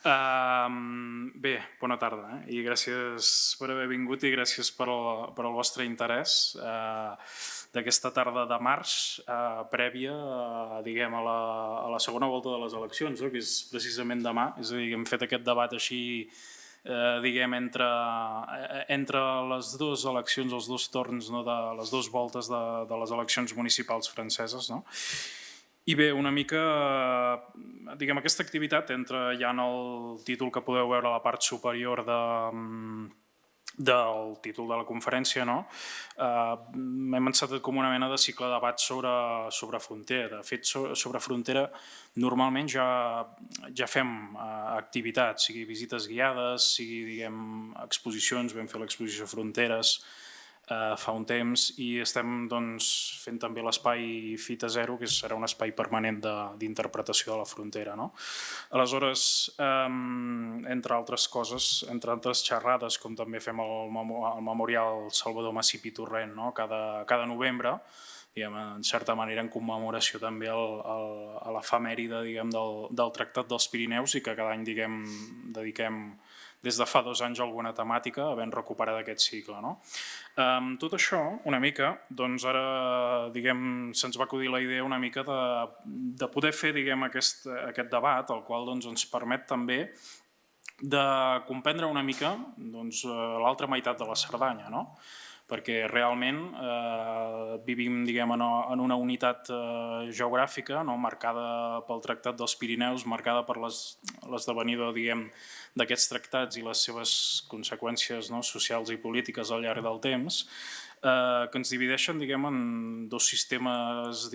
Bé, bona tarda, i gràcies per haver vingut i gràcies per el vostre interès d'aquesta tarda de març prèvia, diguem, a la segona volta de les eleccions, que és precisament demà. És a dir, hem fet aquest debat així, diguem, entre les dues eleccions, els dos torns, de les dues voltes de les eleccions municipals franceses, no? I bé, una mica, diguem, aquesta activitat entra ja en el títol que podeu veure a la part superior del títol de la conferència, no? Hem encetat com una mena de cicle de debat sobre frontera. De fet, sobre frontera normalment ja fem activitats, sigui visites guiades, sigui, diguem, exposicions. Vam fer l'exposició Fronteres fa un temps i estem fent també l'espai Fita Zero, que serà un espai permanent d'interpretació de la frontera. Aleshores, entre altres coses, entre altres xerrades, com també fem el memorial Salvador Masip i Torrent cada novembre, en certa manera en commemoració també a l'efemèride del Tractat dels Pirineus, i que cada any dediquem des de fa 2 anys alguna temàtica, havent recuperat aquest cicle. Tot això, una mica, doncs ara se'ns va acudir la idea una mica de poder fer aquest debat, el qual ens permet també de comprendre una mica l'altra meitat de la Cerdanya, perquè realment vivim en una unitat geogràfica marcada pel Tractat dels Pirineus, marcada per l'esdevenidor d'aquests tractats i les seves conseqüències socials i polítiques al llarg del temps, que ens divideixen en dos sistemes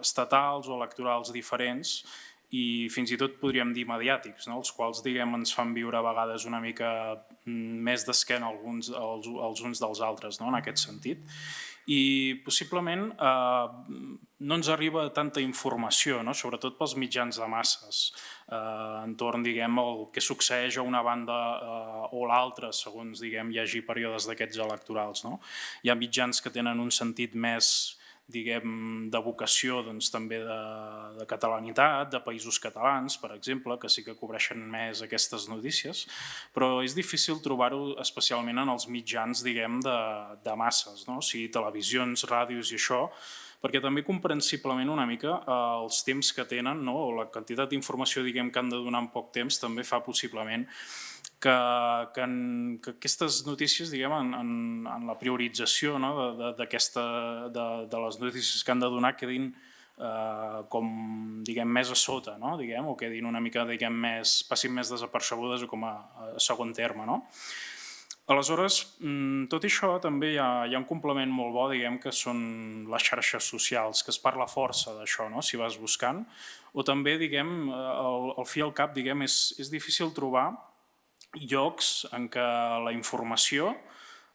estatals o electorals diferents i fins i tot podríem dir mediàtics, els quals ens fan viure a vegades una mica més d'esquena els uns dels altres, en aquest sentit. I possiblement no ens arriba tanta informació, sobretot pels mitjans de masses, entorn al que succeeix a una banda o l'altra, segons hi hagi períodes d'aquests electorals. Hi ha mitjans que tenen un sentit més de vocació també de catalanitat, de països catalans, per exemple, que sí que cobreixen més aquestes notícies, però és difícil trobar-ho especialment en els mitjans de masses, o sigui, televisions, ràdios i això, perquè també comprensiblement una mica els temps que tenen o la quantitat d'informació que han de donar en poc temps també fa possiblement que aquestes notícies, en la priorització de les notícies que han de donar quedin com més a sota, o quedin una mica passin més desapercebudes o com a segon terme. Aleshores, tot això també hi ha un complement molt bo, que són les xarxes socials, que es parla força d'això, si vas buscant, o també, al fi i al cap, és difícil trobar llocs en què la informació,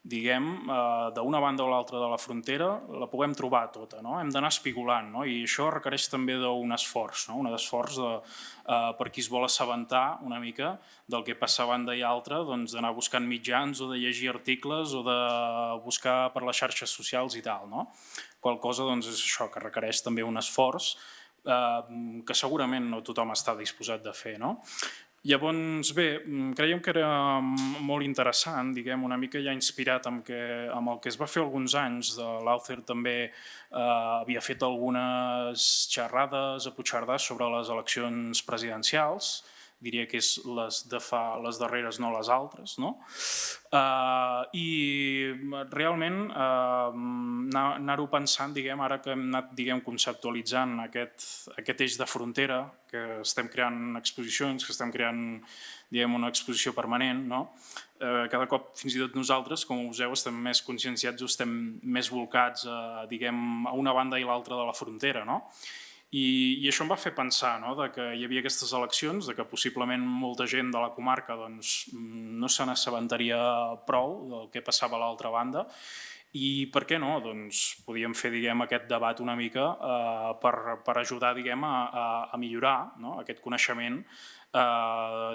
d'una banda o l'altra de la frontera, la puguem trobar tota. Hem d'anar espigolant, i això requereix també d'un esforç, un esforç per qui es vol assabentar una mica del que passa a banda i altra, d'anar buscant mitjans o de llegir articles o de buscar per les xarxes socials i tal. Qual cosa és això, que requereix també un esforç que segurament no tothom està disposat de fer. Llavors, bé, creiem que era molt interessant, una mica ja inspirat amb el que es va fer alguns anys. L'Aucer també havia fet algunes xerrades a Puigcerdà sobre les eleccions presidencials, diria que és les darreres, no les altres, i realment anar-ho pensant, ara que hem anat conceptualitzant aquest eix de frontera, que estem creant exposicions, que estem creant una exposició permanent, cada cop fins i tot nosaltres, com us estem més conscienciats o estem més volcats a una banda i l'altra de la frontera, i això em va fer pensar que hi havia aquestes eleccions, que possiblement molta gent de la comarca no se n'assabentaria prou del que passava a l'altra banda, I per què no? Doncs podíem fer, diguem, aquest debat una mica per ajudar, diguem, a millorar, no?, aquest coneixement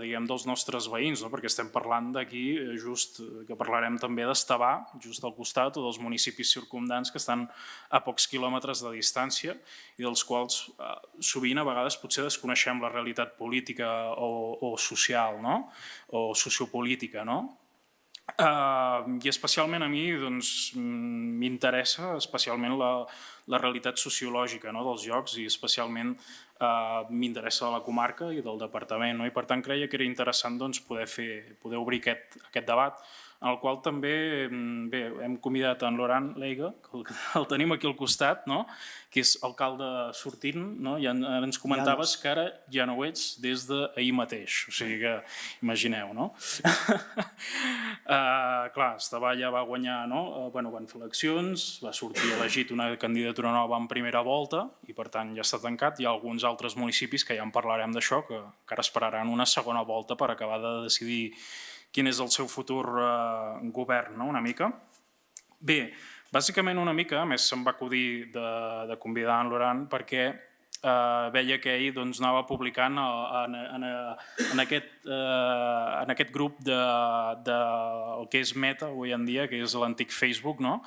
diguem, dels nostres veïns, no?, perquè estem parlant d'aquí, just que parlarem també d'Estavà, just al costat, o dels municipis circumdants que estan a pocs quilòmetres de distància i dels quals sovint a vegades potser desconeixem la realitat política o social, no?, o sociopolítica, no? I especialment a mi m'interessa especialment la realitat sociològica, no?, dels llocs, i especialment m'interessa de la comarca i del departament, no? I per tant creia que era interessant poder obrir aquest debat, en el qual també hem convidat en Laurent Leiga, que el tenim aquí al costat, no?, que és alcalde sortint, no?, i ens comentaves que ara ja no ho ets des d'ahir mateix, o sigui que imagineu, no? Clar, Estavà ja va guanyar, no?, van fer eleccions, va sortir elegit una candidatura nova en primera volta i per tant ja està tancat. Hi ha alguns altres municipis que ja en parlarem d'això, que encara esperaran una segona volta per acabar de decidir quin és el seu futur govern, no?, una mica. Bé, bàsicament una mica, a més se'm va acudir de convidar en Laurent perquè veia que ell anava publicant en aquest grup el que és Meta avui en dia, que és l'antic Facebook, no?,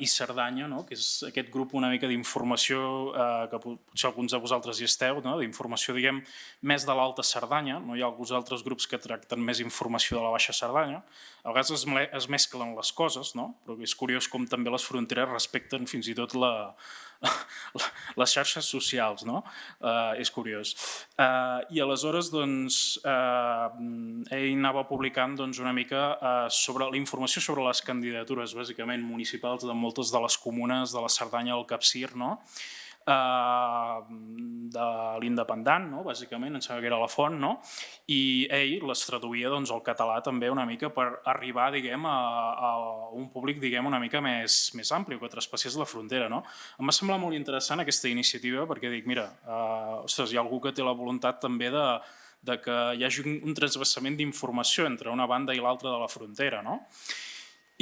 i Cerdanya, no?, que és aquest grup una mica d'informació que potser alguns de vosaltres hi esteu, no?, d'informació, diguem, més de l'Alta Cerdanya. No hi ha alguns altres grups que tracten més informació de la Baixa Cerdanya. A vegades es mesclen les coses, no?, però és curiós com també les fronteres respecten fins i tot les xarxes socials, no? És curiós. I aleshores ell anava publicant una mica sobre la informació sobre les candidatures, bàsicament municipals, de moltes de les comunes de la Cerdanya del Capcir, no?, de l'Independent, no?, bàsicament, em sembla que era la font, no?, i ell les traduïa al català també una mica per arribar, diguem, a un públic, diguem, una mica més ampli, que traspassés la frontera, no? Em va semblar molt interessant aquesta iniciativa perquè dic, mira, ostres, hi ha algú que té la voluntat també de que hi hagi un transvassament d'informació entre una banda i l'altra de la frontera, no?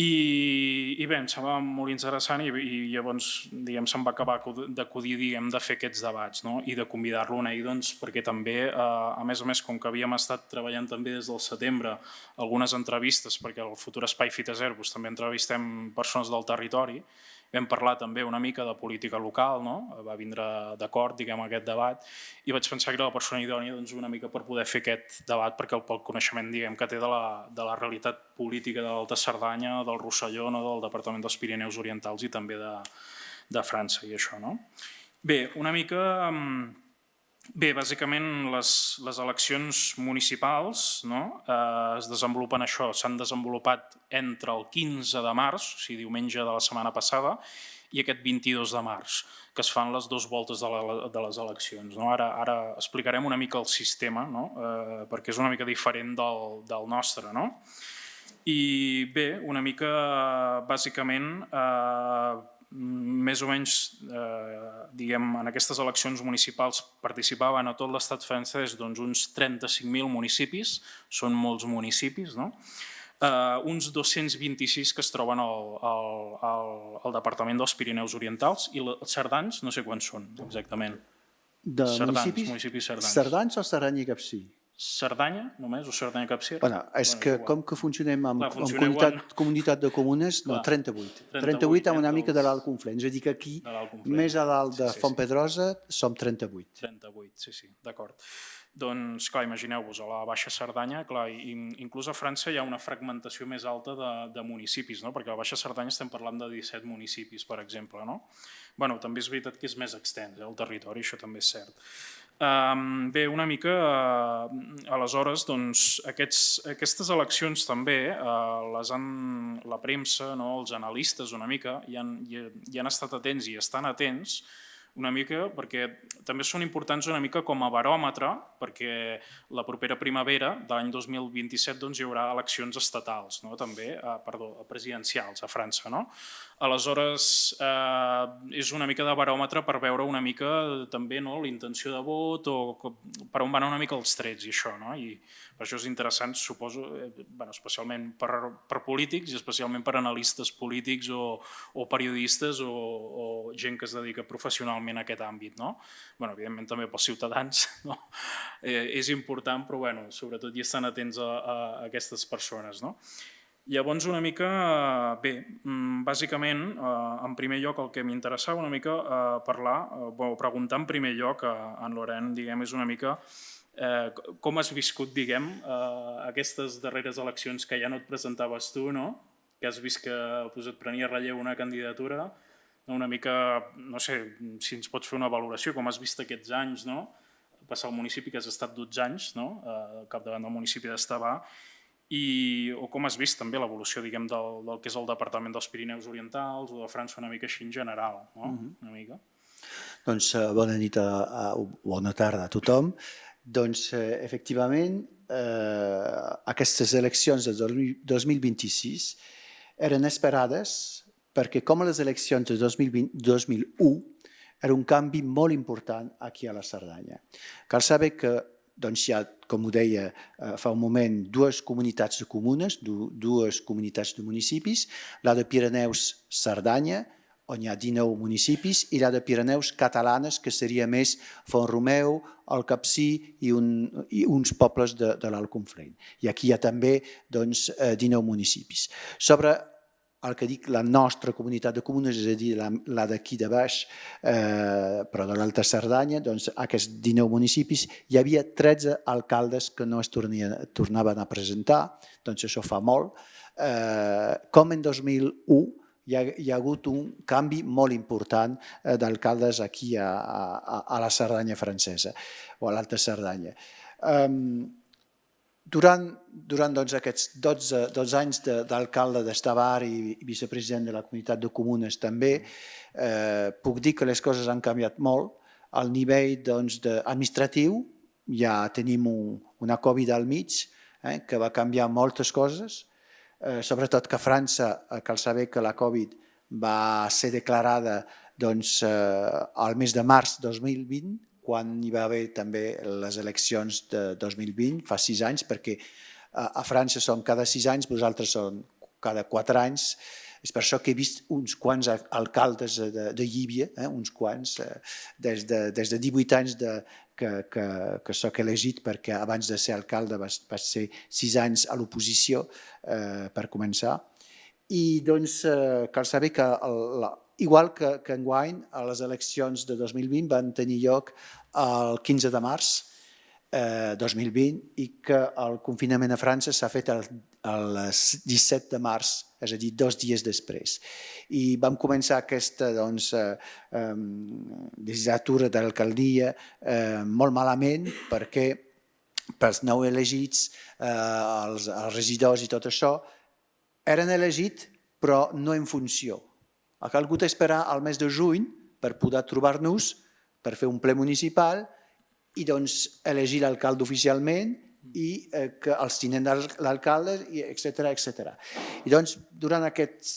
I bé, em sembla molt interessant i llavors, diguem, se'm va acabar d'acudir, diguem, de fer aquests debats, no?, i de convidar-lo a ell, perquè també, a més, com que havíem estat treballant també des del setembre algunes entrevistes, perquè al futur Espai Fita Zero també entrevistem persones del territori, vam parlar també una mica de política local, no?, va vindre d'acord, diguem, aquest debat, i vaig pensar que era la persona idònia una mica per poder fer aquest debat, perquè pel coneixement, diguem, que té de la realitat política de l'Alta Cerdanya, del Rosselló, del Departament dels Pirineus Orientals i també de França i això, no? Bé, una mica... Bé, bàsicament les eleccions municipals, no?, es desenvolupen això, s'han desenvolupat entre el 15 de març, o sigui, diumenge de la setmana passada, i aquest 22 de març, que es fan les dues voltes de les eleccions, no? Ara explicarem una mica el sistema, no?, perquè és una mica diferent del nostre, no? I bé, una mica, bàsicament, més o menys, diguem, en aquestes eleccions municipals participaven a tot l'estat francès uns 35.000 municipis, són molts municipis, no?, uns 226 que es troben al Departament dels Pirineus Orientals, i els cerdans no sé quants són exactament. De municipis cerdans. Cerdans o Cerdanya i Capcir? Cerdanya només o Cerdanya i Capcir? És que com que funcionem amb comunitat de comunes, no, 38. 38 amb una mica de l'Alt Conflent, és a dir que aquí, més a dalt de Fontpedrosa, som 38. 38, sí, d'acord. Doncs, clar, imagineu-vos, a la Baixa Cerdanya, clar, inclús a França hi ha una fragmentació més alta de municipis, no?, perquè a la Baixa Cerdanya estem parlant de 17 municipis, per exemple, no? Bé, també és veritat que és més extens, el territori, això també és cert. Bé, una mica, aleshores, aquestes eleccions també la premsa, els analistes una mica, hi han estat atents i estan atents una mica perquè també són importants una mica com a baròmetre, perquè la propera primavera de l'any 2027 hi haurà eleccions estatals, també, presidencials a França, no? Aleshores, és una mica de baròmetre per veure una mica també l'intenció de vot o per on van una mica els trets i això, no? I per això és interessant, suposo, especialment per polítics i especialment per analistes polítics o periodistes o gent que es dedica professionalment a aquest àmbit, no? Evidentment també pels ciutadans, no? És important, però sobretot hi estan atents a aquestes persones, no? Llavors, una mica, bé, bàsicament, en primer lloc, el que m'interessava una mica parlar, o preguntar en primer lloc a en Laurent, diguem, és una mica com has viscut, diguem, aquestes darreres eleccions que ja no et presentaves tu, no? Que has vist que et prenia relleu una candidatura, una mica, no sé, si ens pots fer una valoració, com has vist aquests anys, no? Passar al municipi, que has estat 12 anys, no? Al capdavant del municipi d'Estavar, o com has vist també l'evolució, diguem, del que és el Departament dels Pirineus Orientals o de França una mica així en general, no? Una mica. Doncs bona nit, bona tarda a tothom. Doncs, efectivament, aquestes eleccions de 2026 eren esperades perquè, com les eleccions de 2001, era un canvi molt important aquí a la Cerdanya. Cal saber que hi ha, com ho deia fa un moment, dues comunitats de comunes, dues comunitats de municipis, la de Pirineus-Cerdanya, on hi ha 19 municipis, i la de Pirineus catalanes, que seria més Font-romeu, el Capcir i uns pobles de l'Alt Conflent. I aquí hi ha també 19 municipis. Sobre el que dic la nostra comunitat de comunes, és a dir, la d'aquí de baix, però de l'Alta Cerdanya, aquests 19 municipis, hi havia 13 alcaldes que no es tornaven a presentar, doncs això fa molt. Com en 2001 hi ha hagut un canvi molt important d'alcaldes aquí a la Cerdanya francesa, o a l'Alta Cerdanya. Durant aquests 12 anys d'alcalde d'Estavar i vicepresident de la comunitat de comunes també, puc dir que les coses han canviat molt. Al nivell administratiu ja tenim una Covid al mig que va canviar moltes coses, sobretot que a França cal saber que la Covid va ser declarada al mes de març 2020, quan hi va haver també les eleccions de 2020, fa 6 anys, perquè a França són cada 6 anys, vosaltres són cada 4 anys. És per això que he vist uns quants alcaldes de Llívia, uns quants, des de 18 anys que soc elegit, perquè abans de ser alcalde vaig ser 6 anys a l'oposició per començar. I doncs cal saber que igual que enguany, les eleccions de 2020 van tenir lloc el 15 de març 2020 i que el confinament a França s'ha fet el 17 de març, és a dir, 2 dies després. I vam començar aquesta legislatura de l'alcaldia molt malament perquè pels nou elegits, els regidors i tot això, eren elegits però no en funció. Ha calgut esperar al mes de juny per poder trobar-nos, per fer un ple municipal i elegir l'alcalde oficialment i que els tinents d'alcalde, etc. I durant aquests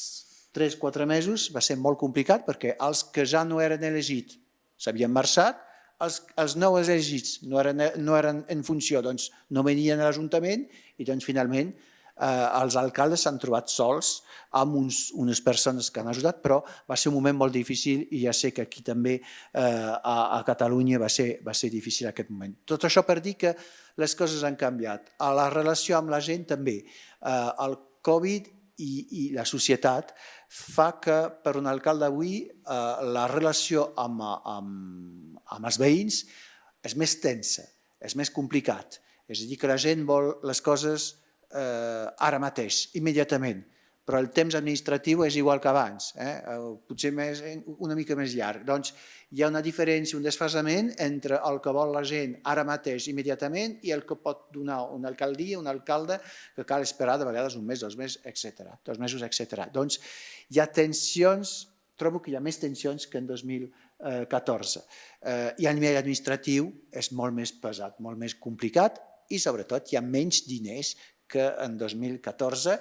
3-4 mesos va ser molt complicat perquè els que ja no eren elegits s'havien marxat, els nous elegits no eren en funció, no venien a l'Ajuntament i finalment els alcaldes s'han trobat sols amb unes persones que han ajudat, però va ser un moment molt difícil i ja sé que aquí també a Catalunya va ser difícil aquest moment. Tot això per dir que les coses han canviat. A la relació amb la gent també. El Covid i la societat fa que per un alcalde avui la relació amb els veïns és més tensa, és més complicat. És a dir, que la gent vol les coses ara mateix, immediatament, però el temps administratiu és igual que abans, potser una mica més llarg. Doncs hi ha una diferència, un desfasament entre el que vol la gent ara mateix, immediatament, i el que pot donar una alcaldia, un alcalde, que cal esperar de vegades un mes, 2 mesos, etc. Doncs hi ha tensions, trobo que hi ha més tensions que en 2014. I a nivell administratiu és molt més pesat, molt més complicat i sobretot hi ha menys diners que en 2014,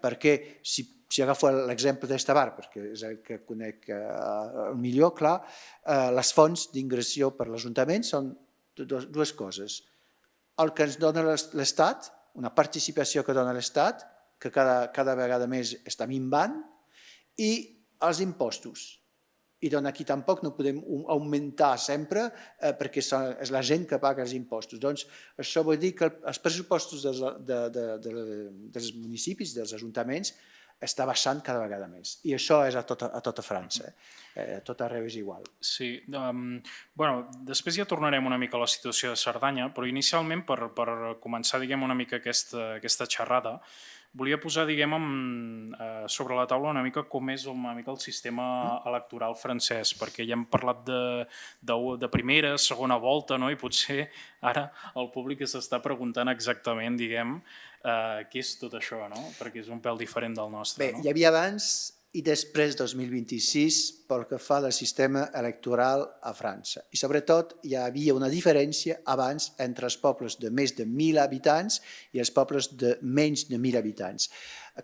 perquè si si agafo l'exemple d'Estavar, perquè és el que conec millor, clar, les fonts d'ingressió per l'Ajuntament són dues coses. El que ens dona l'Estat, una participació que dona l'Estat, que cada vegada més està minvant, i els impostos. I doncs aquí tampoc no podem augmentar sempre perquè és la gent que paga els impostos. Doncs això vol dir que els pressupostos dels municipis, dels ajuntaments, està baixant cada vegada més. I això és a tota França. A tot arreu és igual. Sí. Després ja tornarem una mica a la situació de Cerdanya, però inicialment, per començar una mica aquesta xerrada, volia posar sobre la taula una mica com és el sistema electoral francès, perquè ja hem parlat de primera, segona volta, i potser ara el públic s'està preguntant exactament què és tot això, perquè és un pèl diferent del nostre. Bé, hi havia abans i després 2026 pel que fa al sistema electoral a França. I sobretot hi havia una diferència abans entre els pobles de més de 1.000 habitants i els pobles de menys de 1.000 habitants.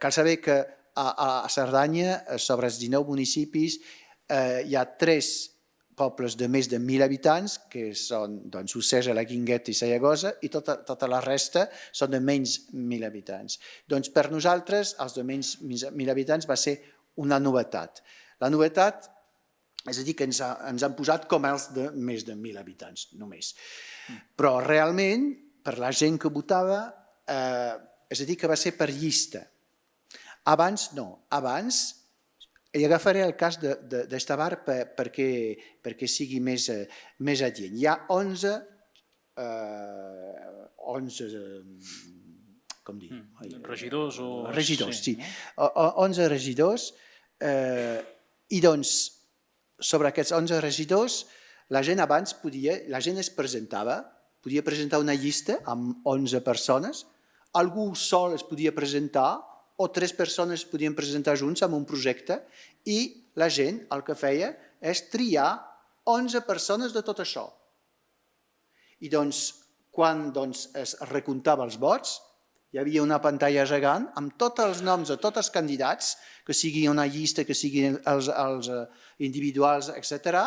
Cal saber que a Cerdanya, sobre els 19 municipis, hi ha 3 pobles de més de 1.000 habitants, que són Ocesa, la Guingueta i Sallagosa, i tota la resta són de menys 1.000 habitants. Doncs per nosaltres, els de menys 1.000 habitants va ser una novetat. La novetat, és a dir, que ens han posat com els de més de 1.000 habitants, només. Però realment, per la gent que votava, és a dir, que va ser per llista. Abans no. Abans, i agafaré el cas d'Estavar perquè sigui més adient. Hi ha 11 com dir? Regidors o... Regidors, sí. 11 regidors, i doncs sobre aquests 11 regidors la gent abans es presentava, podia presentar una llista amb 11 persones, algú sol es podia presentar o 3 persones es podien presentar junts amb un projecte i la gent el que feia és triar 11 persones de tot això. I doncs quan es recomptava els vots hi havia una pantalla gegant amb tots els noms de tots els candidats, que sigui una llista, que siguin els individuals, etc.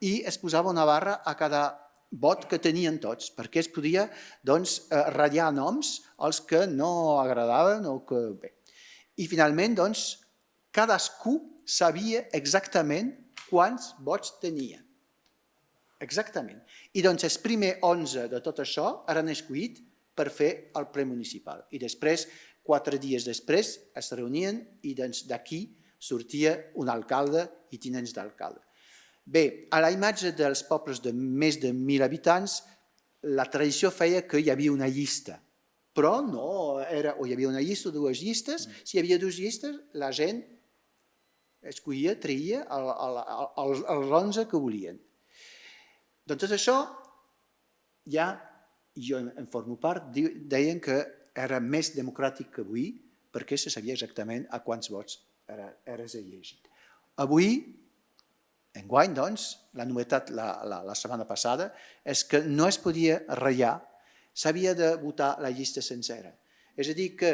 I es posava una barra a cada vot que tenien tots, perquè es podia ratllar noms als que no agradaven o que... Bé. I finalment, cadascú sabia exactament quants vots tenia. Exactament. I els primers 11 de tot això eren escollits per fer el ple municipal. I després, 4 dies després, es reunien i d'aquí sortia un alcalde i tinents d'alcalde. Bé, a la imatge dels pobles de més de 1.000 habitants, la tradició feia que hi havia una llista, però no era, o hi havia una llista o 2 llistes, si hi havia 2 llistes, la gent escollia, treia els 11 que volien. Doncs tot això ja, jo en formo part, deien que era més democràtic que avui perquè se sabia exactament a quants vots eres elegit. Avui, enguany, la novetat la setmana passada és que no es podia ratllar, s'havia de votar la llista sencera. És a dir, que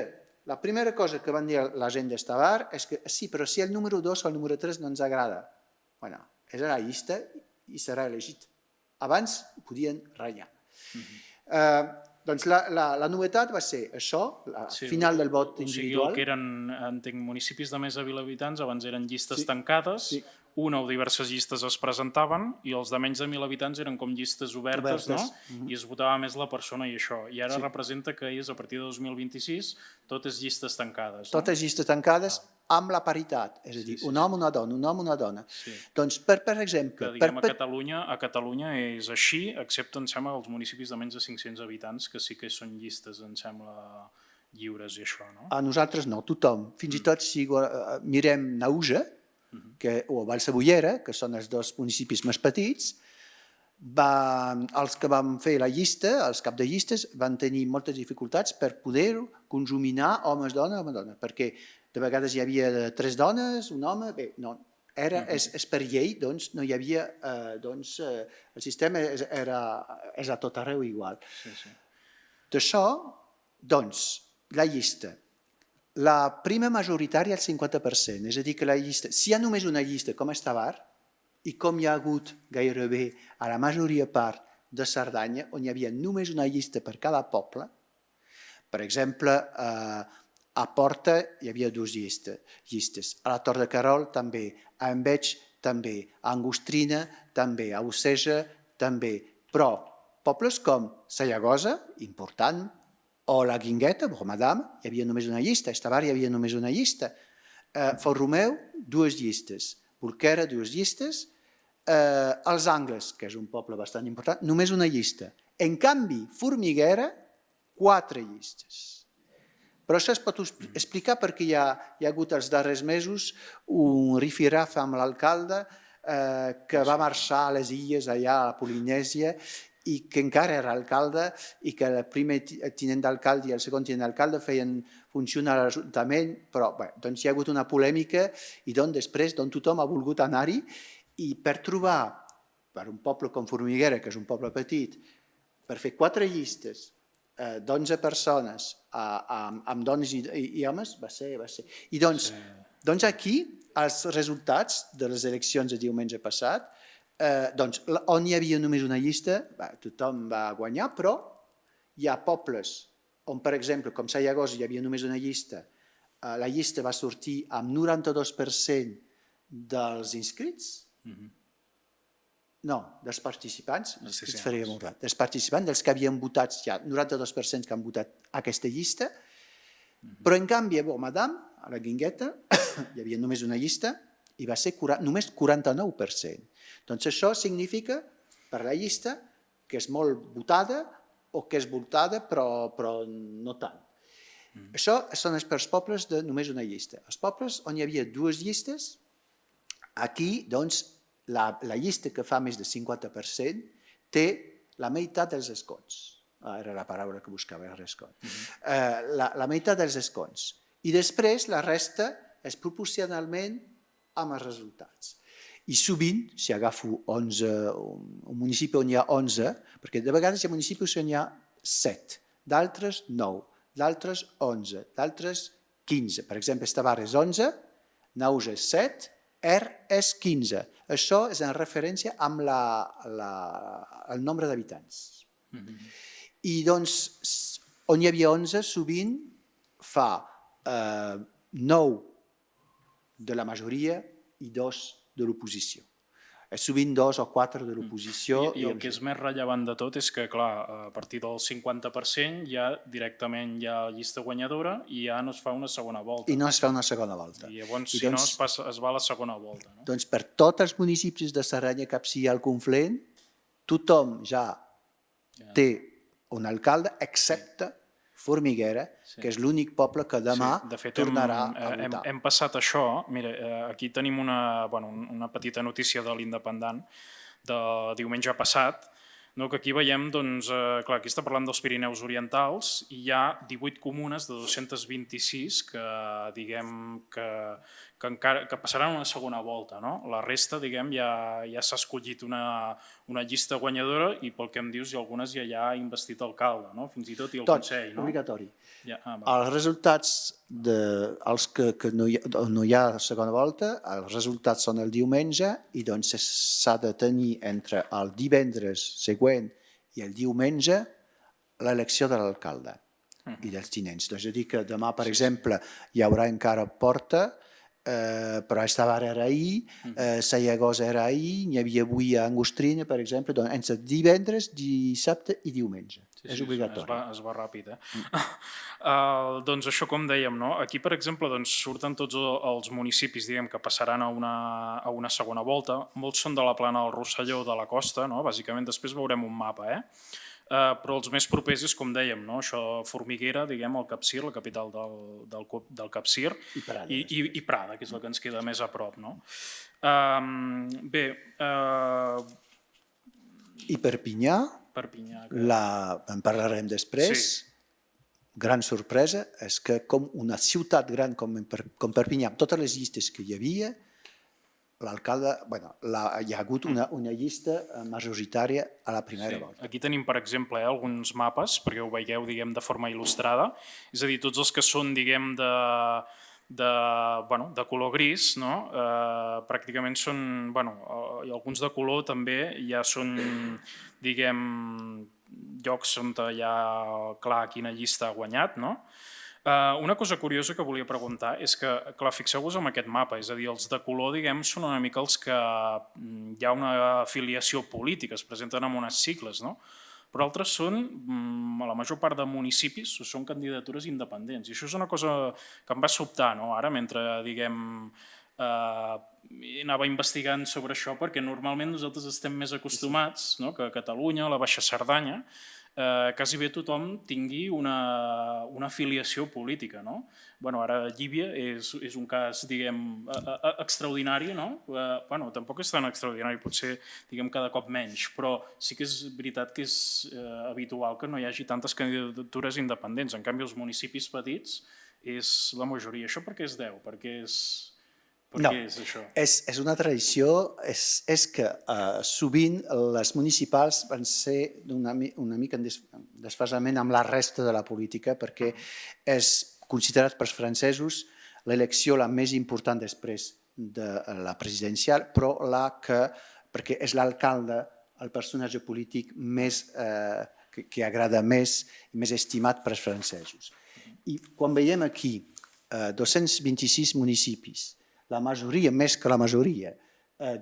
la primera cosa que van dir la gent d'Estavar és que sí, però si el número 2 o el número 3 no ens agrada, és a la llista i serà elegit. Abans podien ratllar. Doncs la novetat va ser això, al final del vot individual. O sigui, el que eren municipis de més de 1.000 habitants, abans eren llistes tancades, una o diverses llistes es presentaven i els de menys de 1.000 habitants eren com llistes obertes, i es votava més la persona i això. I ara representa que és a partir de 2026 totes llistes tancades. Totes llistes tancades amb la paritat, és a dir, un home, una dona, un home, una dona. Doncs, per exemple... A Catalunya és així, excepte, em sembla, els municipis de menys de 500 habitants, que sí que són llistes, em sembla, lliures i això, no? A nosaltres no, tothom. Fins i tot si mirem Nauja, o Vallcebollera, que són els 2 municipis més petits, els que van fer la llista, els cap de llistes, van tenir moltes dificultats per poder conjuminar homes-dona, home-dona, perquè de vegades hi havia 3 dones, un home, bé, no, és per llei, doncs no hi havia, el sistema és a tot arreu igual. D'això, doncs, la llista, La prima majoritària el 50%, és a dir, que la llista, si hi ha només una llista com estava ara, i com hi ha hagut gairebé a la majoria part de Cerdanya, on hi havia només una llista per cada poble, per exemple, a Porta hi havia dues llistes, a la Tor de Carol també, a Enveig també, a Angostrina també, a Oceja també, però pobles com Sallagosa, important, o la Guingueta, Bromadam, hi havia només una llista, Estavar hi havia només una llista, Font Romeu, dues llistes, Bolquera, dues llistes, els Angles, que és un poble bastant important, només una llista. En canvi, Formiguera, 4 llistes. Però això es pot explicar perquè hi ha hagut els darrers mesos un rifiraf amb l'alcalde que va marxar a les illes allà a la Polinèsia i que encara era alcalde i que el primer tinent d'alcalde i el segon tinent d'alcalde feien funcionar l'Ajuntament, però doncs hi ha hagut una polèmica i després tothom ha volgut anar-hi i per trobar, per un poble com Formiguera, que és un poble petit, per fer 4 llistes d'11 persones amb dones i homes, va ser. I doncs aquí, els resultats de les eleccions de diumenge passat, on hi havia només una llista, tothom va guanyar, però hi ha pobles on, per exemple, com Sallagosa hi havia només una llista, la llista va sortir amb 92% dels inscrits, no, dels participants, dels participants, dels que havien votat, hi ha 92% que han votat aquesta llista, però en canvi a Bromadam, a la Guingueta, hi havia només una llista i va ser només 49%. Doncs això significa, per la llista, que és molt votada o que és votada però no tant. Això són els pobles de només una llista. Els pobles on hi havia dues llistes, aquí, doncs, la llista que fa més del 50% té la meitat dels escons. Era la paraula que buscava, era escon. La meitat dels escons. I després la resta és proporcionalment amb els resultats. I sovint, si agafo un municipi on hi ha 11, perquè de vegades hi ha municipis on hi ha 7, d'altres 9, d'altres 11, d'altres 15. Per exemple, Estavar és 11, Naus és 7, és 15. Això és en referència amb el nombre d'habitants. I doncs, on hi havia 11, sovint fa 9 de la majoria i 2 de l'oposició. Sovint 2 o 4 de l'oposició. I el que és més rellevant de tot és que, clar, a partir del 50% ja directament hi ha llista guanyadora i ja no es fa una segona volta. I no es fa una segona volta. I llavors, si no, es va a la segona volta. Doncs per tots els municipis de Cerdanya, Capcir i el Conflent, tothom ja té un alcalde, excepte Formiguera, que és l'únic poble que demà tornarà a votar. Hem passat això, mira, aquí tenim una petita notícia de l'Independent de diumenge passat, que aquí veiem, doncs, clar, aquí està parlant dels Pirineus Orientals i hi ha 18 comunes de 226 que, diguem, que passaran una segona volta, no? La resta, diguem, ja s'ha escollit una llista guanyadora i pel que em dius, algunes ja ha investit alcalde, no? Fins i tot i el Consell, no? Tot, obligatori. Els resultats, els que no hi ha segona volta, els resultats són el diumenge i doncs s'ha de tenir entre el divendres següent i el diumenge l'elecció de l'alcalde i dels tinents. És a dir que demà, per exemple, hi haurà encara Porta, però Estavar era ahir, Sallagosa era ahir, n'hi havia avui a Angostrina, per exemple, entre divendres, dissabte i diumenge. És obligatori. Es va ràpid, Doncs això, com dèiem, aquí, per exemple, surten tots els municipis que passaran a una segona volta. Molts són de la plana del Rosselló, de la costa, bàsicament. Després veurem un mapa, però els més propers és, com dèiem, això Formiguera, diguem, el Capcir, la capital del Capcir, i Prada, que és la que ens queda més a prop. Bé... I Perpinyà, en parlarem després, gran sorpresa, és que com una ciutat gran com Perpinyà, amb totes les llistes que hi havia, l'alcalde, hi ha hagut una llista majoritària a la primera volta. Aquí tenim, per exemple, alguns mapes, perquè ho veieu, diguem, de forma il·lustrada. És a dir, tots els que són, diguem, de color gris, no? Pràcticament són, i alguns de color també ja són, diguem, llocs on hi ha clar quina llista ha guanyat, no? Una cosa curiosa que volia preguntar és que, clar, fixeu-vos en aquest mapa, és a dir, els de color, diguem, són una mica els que hi ha una afiliació política, es presenten amb unes sigles, no? Però altres són, a la major part de municipis, són candidatures independents. I això és una cosa que em va sobtar, no?, ara, mentre, diguem, anava investigant sobre això, perquè normalment nosaltres estem més acostumats, no?, que a Catalunya, a la Baixa Cerdanya, quasi bé tothom tingui una afiliació política, no? Ara Llívia és un cas, diguem, extraordinari, no? Tampoc és tan extraordinari, potser, diguem, cada cop menys, però sí que és veritat que és habitual que no hi hagi tantes candidatures independents. En canvi, els municipis petits és la majoria. Això per què es deu? Per què és això? És una tradició, és que sovint les municipals van ser una mica en desfasament amb la resta de la política, perquè és considerat pels francesos l'elecció la més important després de la presidencial, però perquè és l'alcalde, el personatge polític que agrada més i més estimat pels francesos. I quan veiem aquí 226 municipis, la majoria, més que la majoria,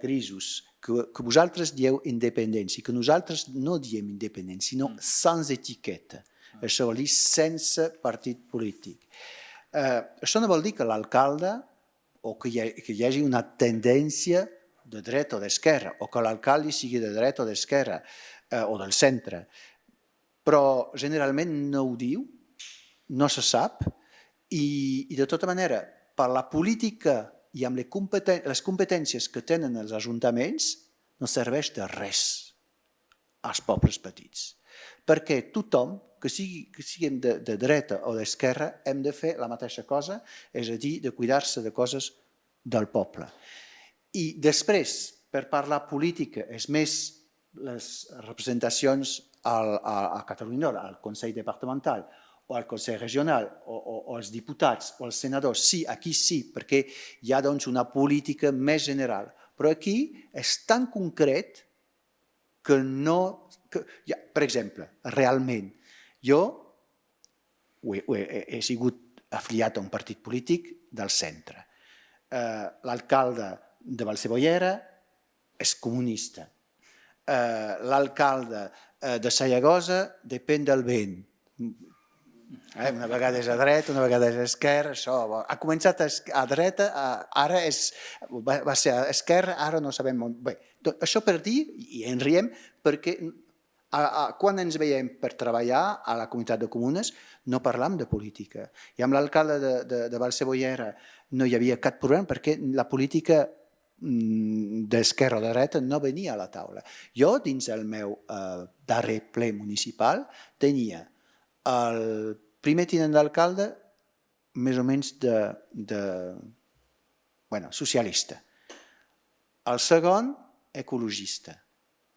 grisos, que vosaltres dieu independència, que nosaltres no diem independència, sinó sans etiqueta. Això vol dir sense partit polític. Això no vol dir que l'alcalde o que hi hagi una tendència de dreta o d'esquerra, o que l'alcalde sigui de dreta o d'esquerra, o del centre. Però generalment no ho diu, no se sap, i de tota manera, per la política i amb les competències que tenen els ajuntaments, no serveix de res als pobles petits. Perquè tothom, que siguem de dreta o d'esquerra, hem de fer la mateixa cosa, és a dir, de cuidar-se de coses del poble. I després, per parlar política, és més les representacions a Catalunya, al Consell Departamental, o al Consell Regional, o els diputats, o els senadors. Sí, aquí sí, perquè hi ha una política més general. Però aquí és tan concret que no... Per exemple, realment, jo he sigut afiliat a un partit polític del centre. L'alcalde de Vallcebollera és comunista. L'alcalde de Sallagosa depèn del vent. Una vegada és a dreta, una vegada és a esquerra, això ha començat a dreta, ara va ser a esquerra, ara no sabem molt bé. Això per dir, i en riem, perquè quan ens veiem per treballar a la comunitat de comunes no parlam de política. I amb l'alcalde de Vallcebollera no hi havia cap problema perquè la política d'esquerra o de dreta no venia a la taula. Jo, dins el meu darrer ple municipal, tenia el primer tinent d'alcalde més o menys socialista, el segon ecologista,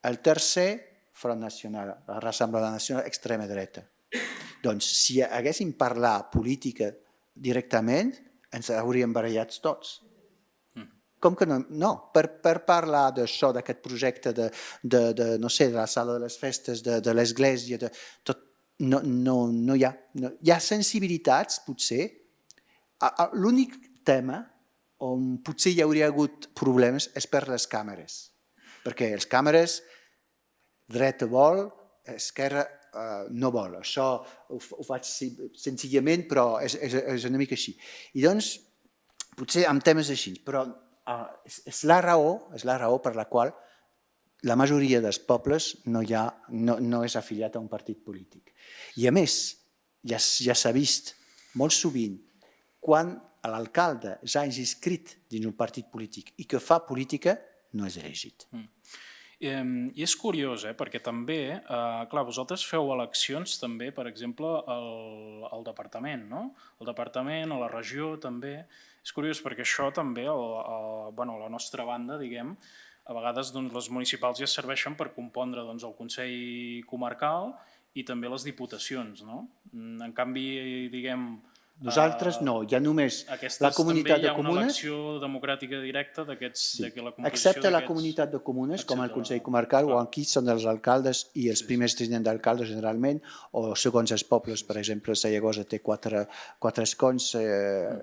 el tercer Front Nacional, la Rassemblement Nacional extrema dreta. Doncs si haguéssim parlat política directament ens hauríem barallats tots. Com que no? No, per parlar d'això, d'aquest projecte de la sala de les festes, de l'església, de tot, no hi ha. Hi ha sensibilitats, potser. L'únic tema on potser hi hauria hagut problemes és per les càmeres. Perquè les càmeres, dreta vol, esquerra no vol. Això ho faig senzillament, però és una mica així. I doncs, potser amb temes així, però és la raó per la qual la majoria dels pobles no és afiliat a un partit polític. I a més, ja s'ha vist molt sovint, quan l'alcalde ja és inscrit dins un partit polític i que fa política, no és elegit. I és curiós, perquè també, clar, vosaltres feu eleccions també, per exemple, al departament, no? Al departament, a la regió també. És curiós perquè això també, bueno, la nostra banda, diguem, a vegades doncs, les municipals ja serveixen per compondre doncs, el Consell Comarcal i també les diputacions, no? En canvi, diguem, Nosaltres no, hi ha només la aquestes també comunitat hi de ha una comunes, elecció democràtica directa sí, de que la composició excepte la d'aquests... comunitat de comunes, com el Excepte Consell la- Comarcal, o clar. aquí són els alcaldes i els Sí, primers tinents d'alcaldes generalment, o segons els pobles, per exemple, Sallagosa té quatre escons,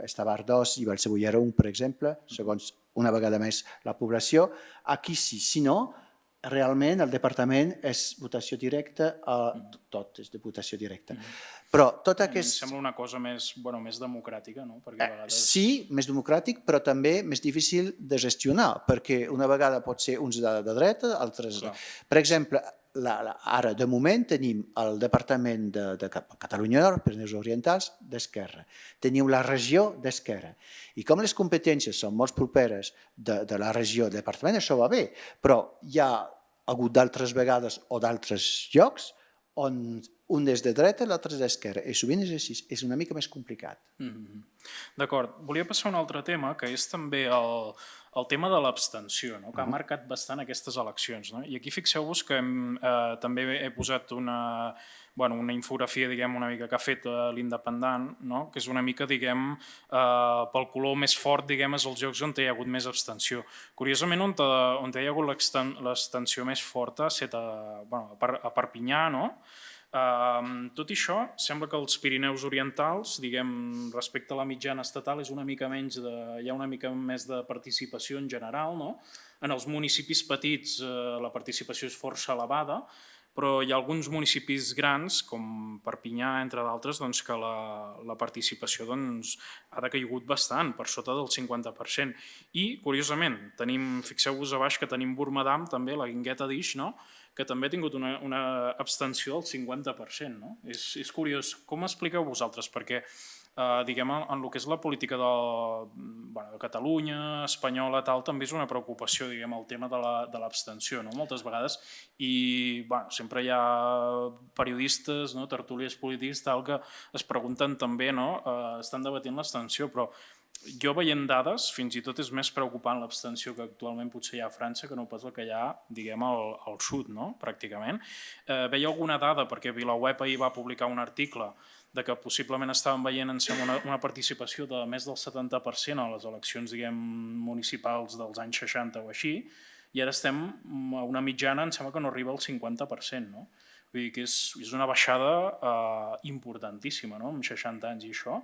Estavar dos i Balsebullera un, per exemple, segons una vegada més la població. Aquí sí, si no, realment el departament és votació directa, tot és de votació directa. Però tot A mi em aquest... sembla una cosa més, bueno, més democràtica, no? Perquè a vegades... Sí, més democràtic, però també més difícil de gestionar, perquè una vegada pot ser uns de dreta, altres... Clar. Per exemple, ara, de moment, tenim el Departament de Catalunya Nord, Pirineus Orientals, d'esquerra. Tenim la regió d'esquerra. I com les competències són molt properes de la regió del departament, això va bé, però hi ha hagut d'altres vegades o d'altres llocs on un és de dreta i l'altre és d'esquerra. I sovint és així, és una mica més complicat. D'acord. Volia passar a un altre tema, que és també el tema de l'abstenció, no? Que ha marcat bastant aquestes eleccions. No? I aquí fixeu-vos que també he posat una infografia, diguem, una mica que ha fet l'Independent, no? Que és una mica, diguem, pel color més fort, diguem, és els llocs on hi ha hagut més abstenció. Curiosament, on hi ha hagut l'abstenció més forta ha estat a Perpinyà, no? Tot i això, sembla que els Pirineus Orientals, diguem, respecte a la mitjana estatal, hi ha una mica més de participació en general, no? En els municipis petits la participació és força elevada, però hi ha alguns municipis grans, com Perpinyà, entre d'altres, doncs, que la participació doncs, ha decaigut bastant, per sota del 50%. I, curiosament, fixeu-vos a baix que tenim Bormadam, també, la Guingueta d'Ix, no? Que també ha tingut una abstenció del 50%. No? És curiós. Com expliqueu vosaltres? Perquè, diguem, en el que és la política de Catalunya, espanyola, tal, també és una preocupació, diguem, el tema de l'abstenció, no? Moltes vegades. I, sempre hi ha periodistes, no? Tertúlies polítics, tal, que es pregunten també, no? Estan debatint l'abstenció, però jo veient dades, fins i tot és més preocupant l'abstenció que actualment potser hi ha a França que no pas el que hi ha, diguem, al sud, no? Pràcticament. Veia alguna dada, perquè VilaWeb ahir va publicar un article de que possiblement estaven veient una participació de més del 70% a les eleccions, diguem, municipals dels anys 60 o així, i ara estem a una mitjana, em sembla que no arriba al 50%, no? Vull dir que és una baixada importantíssima, no?, amb 60 anys i això.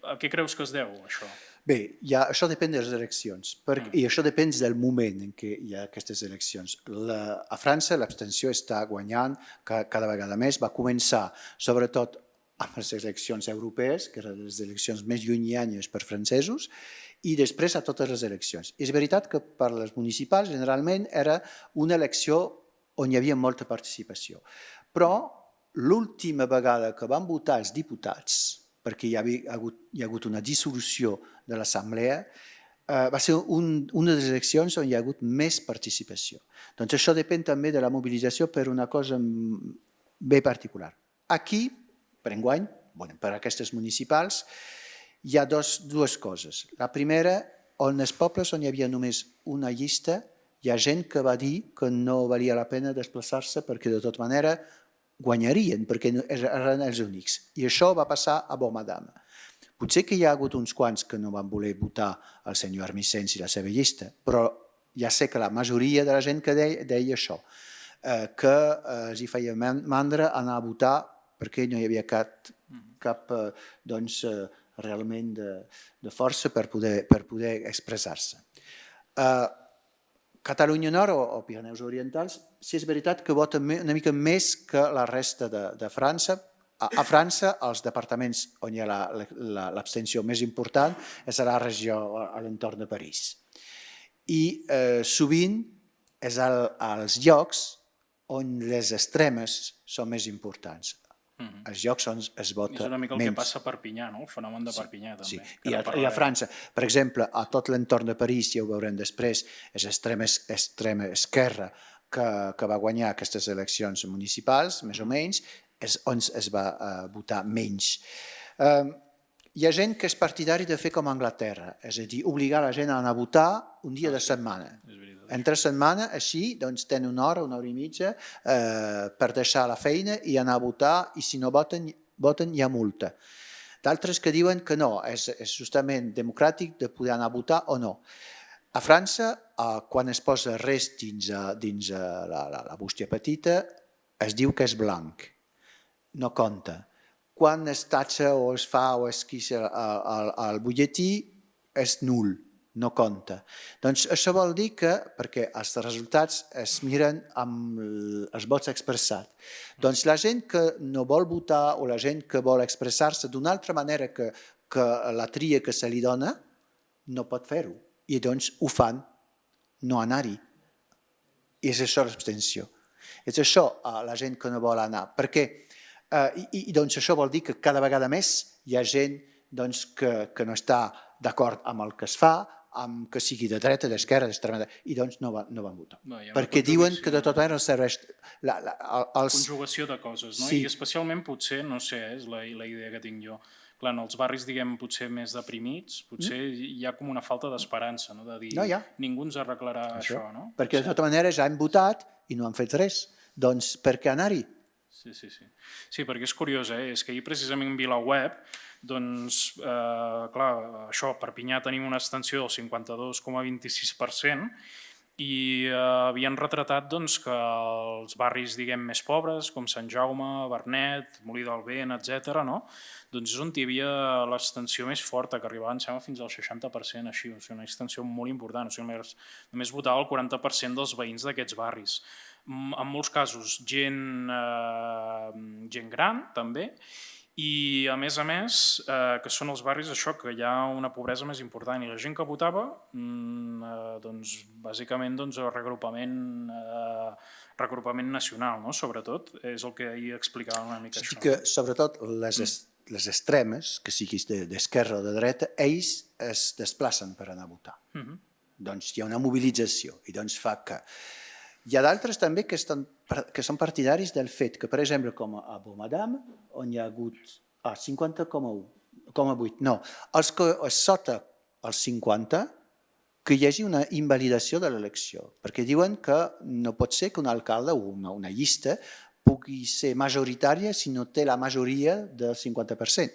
A què creus que es deu, això? Bé, això depèn de les eleccions, i això depèn del moment en què hi ha aquestes eleccions. A França l'abstenció està guanyant cada vegada més. Va començar, sobretot, amb les eleccions europees, que eren les eleccions més llunyanyes per francesos, i després a totes les eleccions. És veritat que per les municipals generalment era una elecció on hi havia molta participació, però l'última vegada que van votar els diputats, perquè hi ha hagut una dissolució de l'assemblea, va ser una de les eleccions on hi ha hagut més participació. Doncs això depèn també de la mobilització per una cosa bé particular. Aquí, per enguany, per aquestes municipals, hi ha dues coses. La primera, on els pobles on hi havia només una llista, hi ha gent que va dir que no valia la pena desplaçar-se perquè de tota manera guanyarien, perquè eren els únics. I això va passar a Bormadam. Potser que hi ha hagut uns quants que no van voler votar el senyor Armicens i la seva llista, però ja sé que la majoria de la gent que deia això, que els hi feia mandra anar a votar perquè no hi havia cap realment de força per poder expressar-se. Catalunya Nord o Pirineus Orientals, sí és veritat que voten una mica més que la resta de França. A França, els departaments on hi ha l'abstenció més important és a la regió a l'entorn de París. I sovint és als llocs on les extremes són més importants. Els llocs on es vota menys. És una mica el que passa a Perpinyà, no? El fenomen de Perpinyà, també. Sí, i a França, per exemple, a tot l'entorn de París, ja ho veurem després, és extrema esquerra que va guanyar aquestes eleccions municipals, més o menys, és on es va votar menys. Hi ha gent que és partidari de fer com a Anglaterra, és a dir, obligar la gent a anar a votar un dia de setmana. Entre setmana, així, doncs, tenen una hora i mitja per deixar la feina i anar a votar, i si no voten hi ha multa. D'altres que diuen que no, és justament democràtic de poder anar a votar o no. A França, quan es posa res dins la bústia petita, es diu que és blanc, no compta. Quan es tatxa o es fa o es quixa al butlletí, és nul, no compta. Doncs això vol dir que, perquè els resultats es miren amb els vots expressats, doncs la gent que no vol votar o la gent que vol expressar-se d'una altra manera que la tria que se li dona, no pot fer-ho. I doncs ho fan, no anar-hi. I és això l'abstenció. És això la gent que no vol anar. Perquè i doncs això vol dir que cada vegada més hi ha gent que no està d'acord amb el que es fa, amb que sigui de dreta, d'esquerra, d'extrema dreta, i doncs no van votar. Perquè diuen que de tota manera els serveix... Conjugació de coses, no? I especialment potser, no sé, és la idea que tinc jo, clar, en els barris, diguem, potser més deprimits, potser hi ha com una falta d'esperança, no? De dir, ningú ens arreglarà això, no? Perquè de tota manera ja han votat i no han fet res. Doncs per què anar-hi? Sí, perquè és curiós, és que ahir precisament vi la web, doncs, clar, això, a Perpinyà tenim una extensió del 52,26% i havien retratat doncs, que els barris, diguem, més pobres, com Sant Jaume, Vernet, Molí del Vent, etc., no? Doncs és on hi havia l'extensió més forta, que arribava, em sembla, fins al 60%, així, o sigui, una extensió molt important, o sigui, només votava el 40% dels veïns d'aquests barris. En molts casos, gent gran, també, i a més, que són els barris això, que hi ha una pobresa més important, i la gent que votava, doncs, bàsicament, regrupament nacional, no? Sobretot, és el que ahir explicava una mica això. Que, sobretot, les extremes, que siguis d'esquerra o de dreta, ells es desplacen per anar a votar. Doncs hi ha una mobilització, i doncs fa que... Hi ha d'altres també que són partidaris del fet que, per exemple, com a Beaumadame, on hi ha hagut 50,8, no, els que sota els 50, que hi hagi una invalidació de l'elecció, perquè diuen que no pot ser que un alcalde o una llista pugui ser majoritària si no té la majoria del 50%.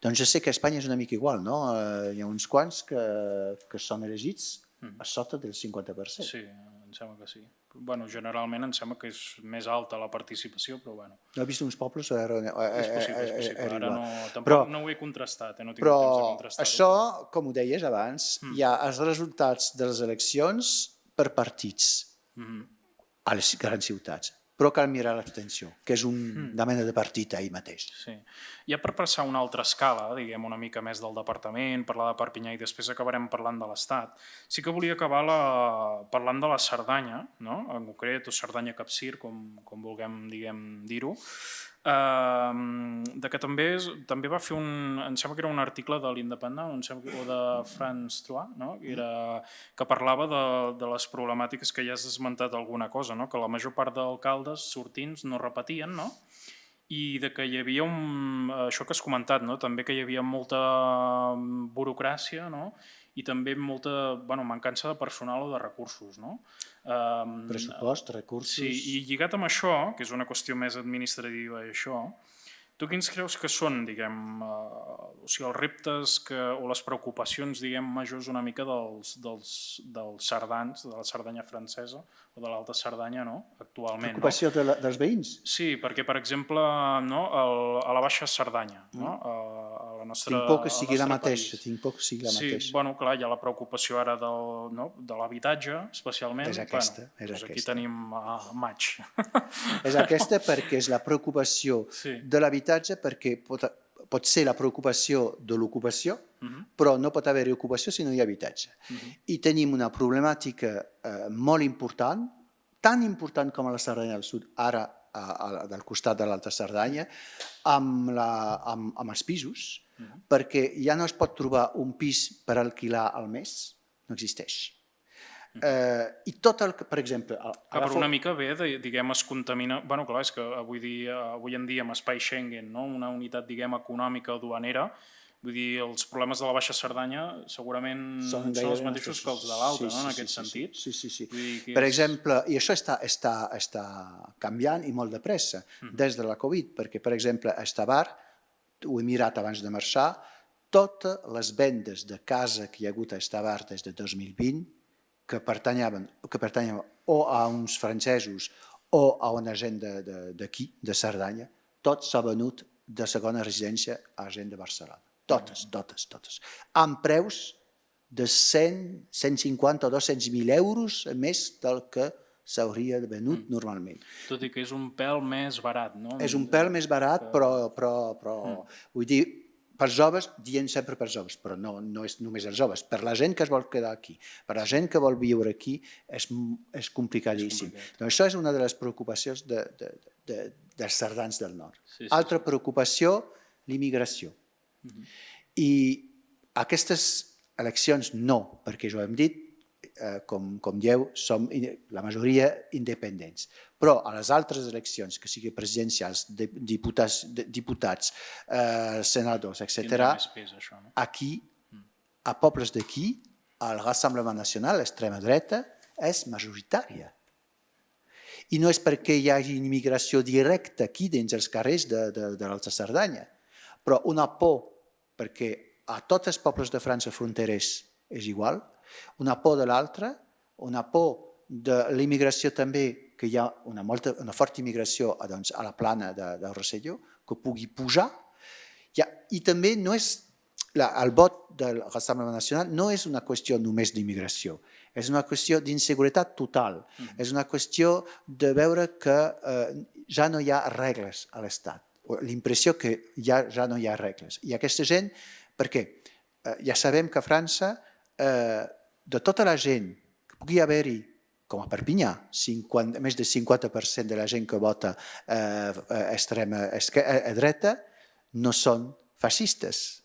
Doncs jo sé que a Espanya és una mica igual, no? Hi ha uns quants que són elegits a sota del 50%. Sí, em sembla que sí. Bueno, generalment em sembla que és més alta la participació, però bueno. No he vist uns pobles... És possible. Ara tampoc no ho he contrastat, no tinc temps de contrastar-ho. Però això, com ho deies abans, hi ha els resultats de les eleccions per partits a les grans ciutats. Però cal mirar l'abstenció, que és una mena de partit ahir mateix. Sí. Ja per passar a una altra escala, diguem una mica més del departament, parlar de Perpinyà i després acabarem parlant de l'Estat, sí que volia acabar parlant de la Cerdanya, no? En concret, o Cerdanya-Capcir, com vulguem, diguem, dir-ho, de que també va fer em sembla que era un article de l'Independent o de France 3, no? Que parlava de les problemàtiques que ja has esmentat alguna cosa, no? Que la major part d'alcaldes sortints no repetien, no? I de que hi havia això que has comentat, no? També que hi havia molta burocràcia, no? I també molta mancança de personal o de recursos, no? Pressupost, recursos... Sí, i lligat amb això, que és una qüestió més administrativa i això, tu quins creus que són, diguem, els reptes o les preocupacions, diguem, majors una mica dels cerdans, de la Cerdanya francesa o de l'Alta Cerdanya, no?, actualment. Preocupació dels veïns? Sí, perquè, per exemple, a la Baixa Cerdanya, no?, tinc por que sigui la mateixa, Sí, bueno, clar, hi ha la preocupació ara de l'habitatge, especialment. És aquesta. Aquí tenim maig. És aquesta perquè és la preocupació de l'habitatge, perquè pot ser la preocupació de l'ocupació, però no pot haver-hi ocupació si no hi ha habitatge. I tenim una problemàtica molt important, tan important com a la Cerdanya del Sud, ara del costat de l'Alta Cerdanya, amb els pisos, perquè ja no es pot trobar un pis per alquilar al mes, no existeix. I tot el que, per exemple... Per una mica bé, diguem, es contamina... Bé, clar, és que avui en dia amb espai Schengen, una unitat, diguem, econòmica o duanera, Vull dir, els problemes de la Baixa Cerdanya segurament són els mateixos que els de l'Alta, no?, en aquest sentit. Sí. Per exemple, i això està canviant i molt de pressa des de la Covid, perquè, per exemple, a Estavar, ho he mirat abans de marxar, totes les vendes de casa que hi ha hagut a Estavar des de 2020, que pertanyaven o a uns francesos o a una gent d'aquí, de Cerdanya, tot s'ha venut de segona residència a gent de Barcelona. Totes. Amb preus de 100, 150 o 200.000 euros més del que s'hauria venut normalment. Tot i que és un pèl més barat, no? És un pèl més barat, però vull dir, per joves, dient sempre per joves, però no és només els joves, per la gent que es vol quedar aquí, per la gent que vol viure aquí, és complicadíssim. Doncs això és una de les preocupacions dels cerdans del nord. Altra preocupació, l'immigració. I aquestes eleccions no, perquè ja ho hem dit, com dieu, som la majoria independents. Però a les altres eleccions, que siguin presidencials, diputats, senadors, etc., aquí, a pobles d'aquí, el Rassemblement Nacional, l'extrema dreta, és majoritària. I no és perquè hi hagi immigració directa aquí dins els carrers de l'Alta Cerdanya, però una por, perquè a tots els pobles de França fronterers és igual, una por de l'altra, una por de l'immigració també, que hi ha una forta immigració a la plana del Rosselló, que pugui pujar, i també no és, el vot del Rassemblement Nacional no és una qüestió només d'immigració, és una qüestió d'inseguretat total, és una qüestió de veure que ja no hi ha regles a l'Estat, l'impressió que ja no hi ha regles. I aquesta gent, perquè ja sabem que a França, de tota la gent que pugui haver-hi, com a Perpinyà, més del 50% de la gent que vota extrema dreta no són feixistes.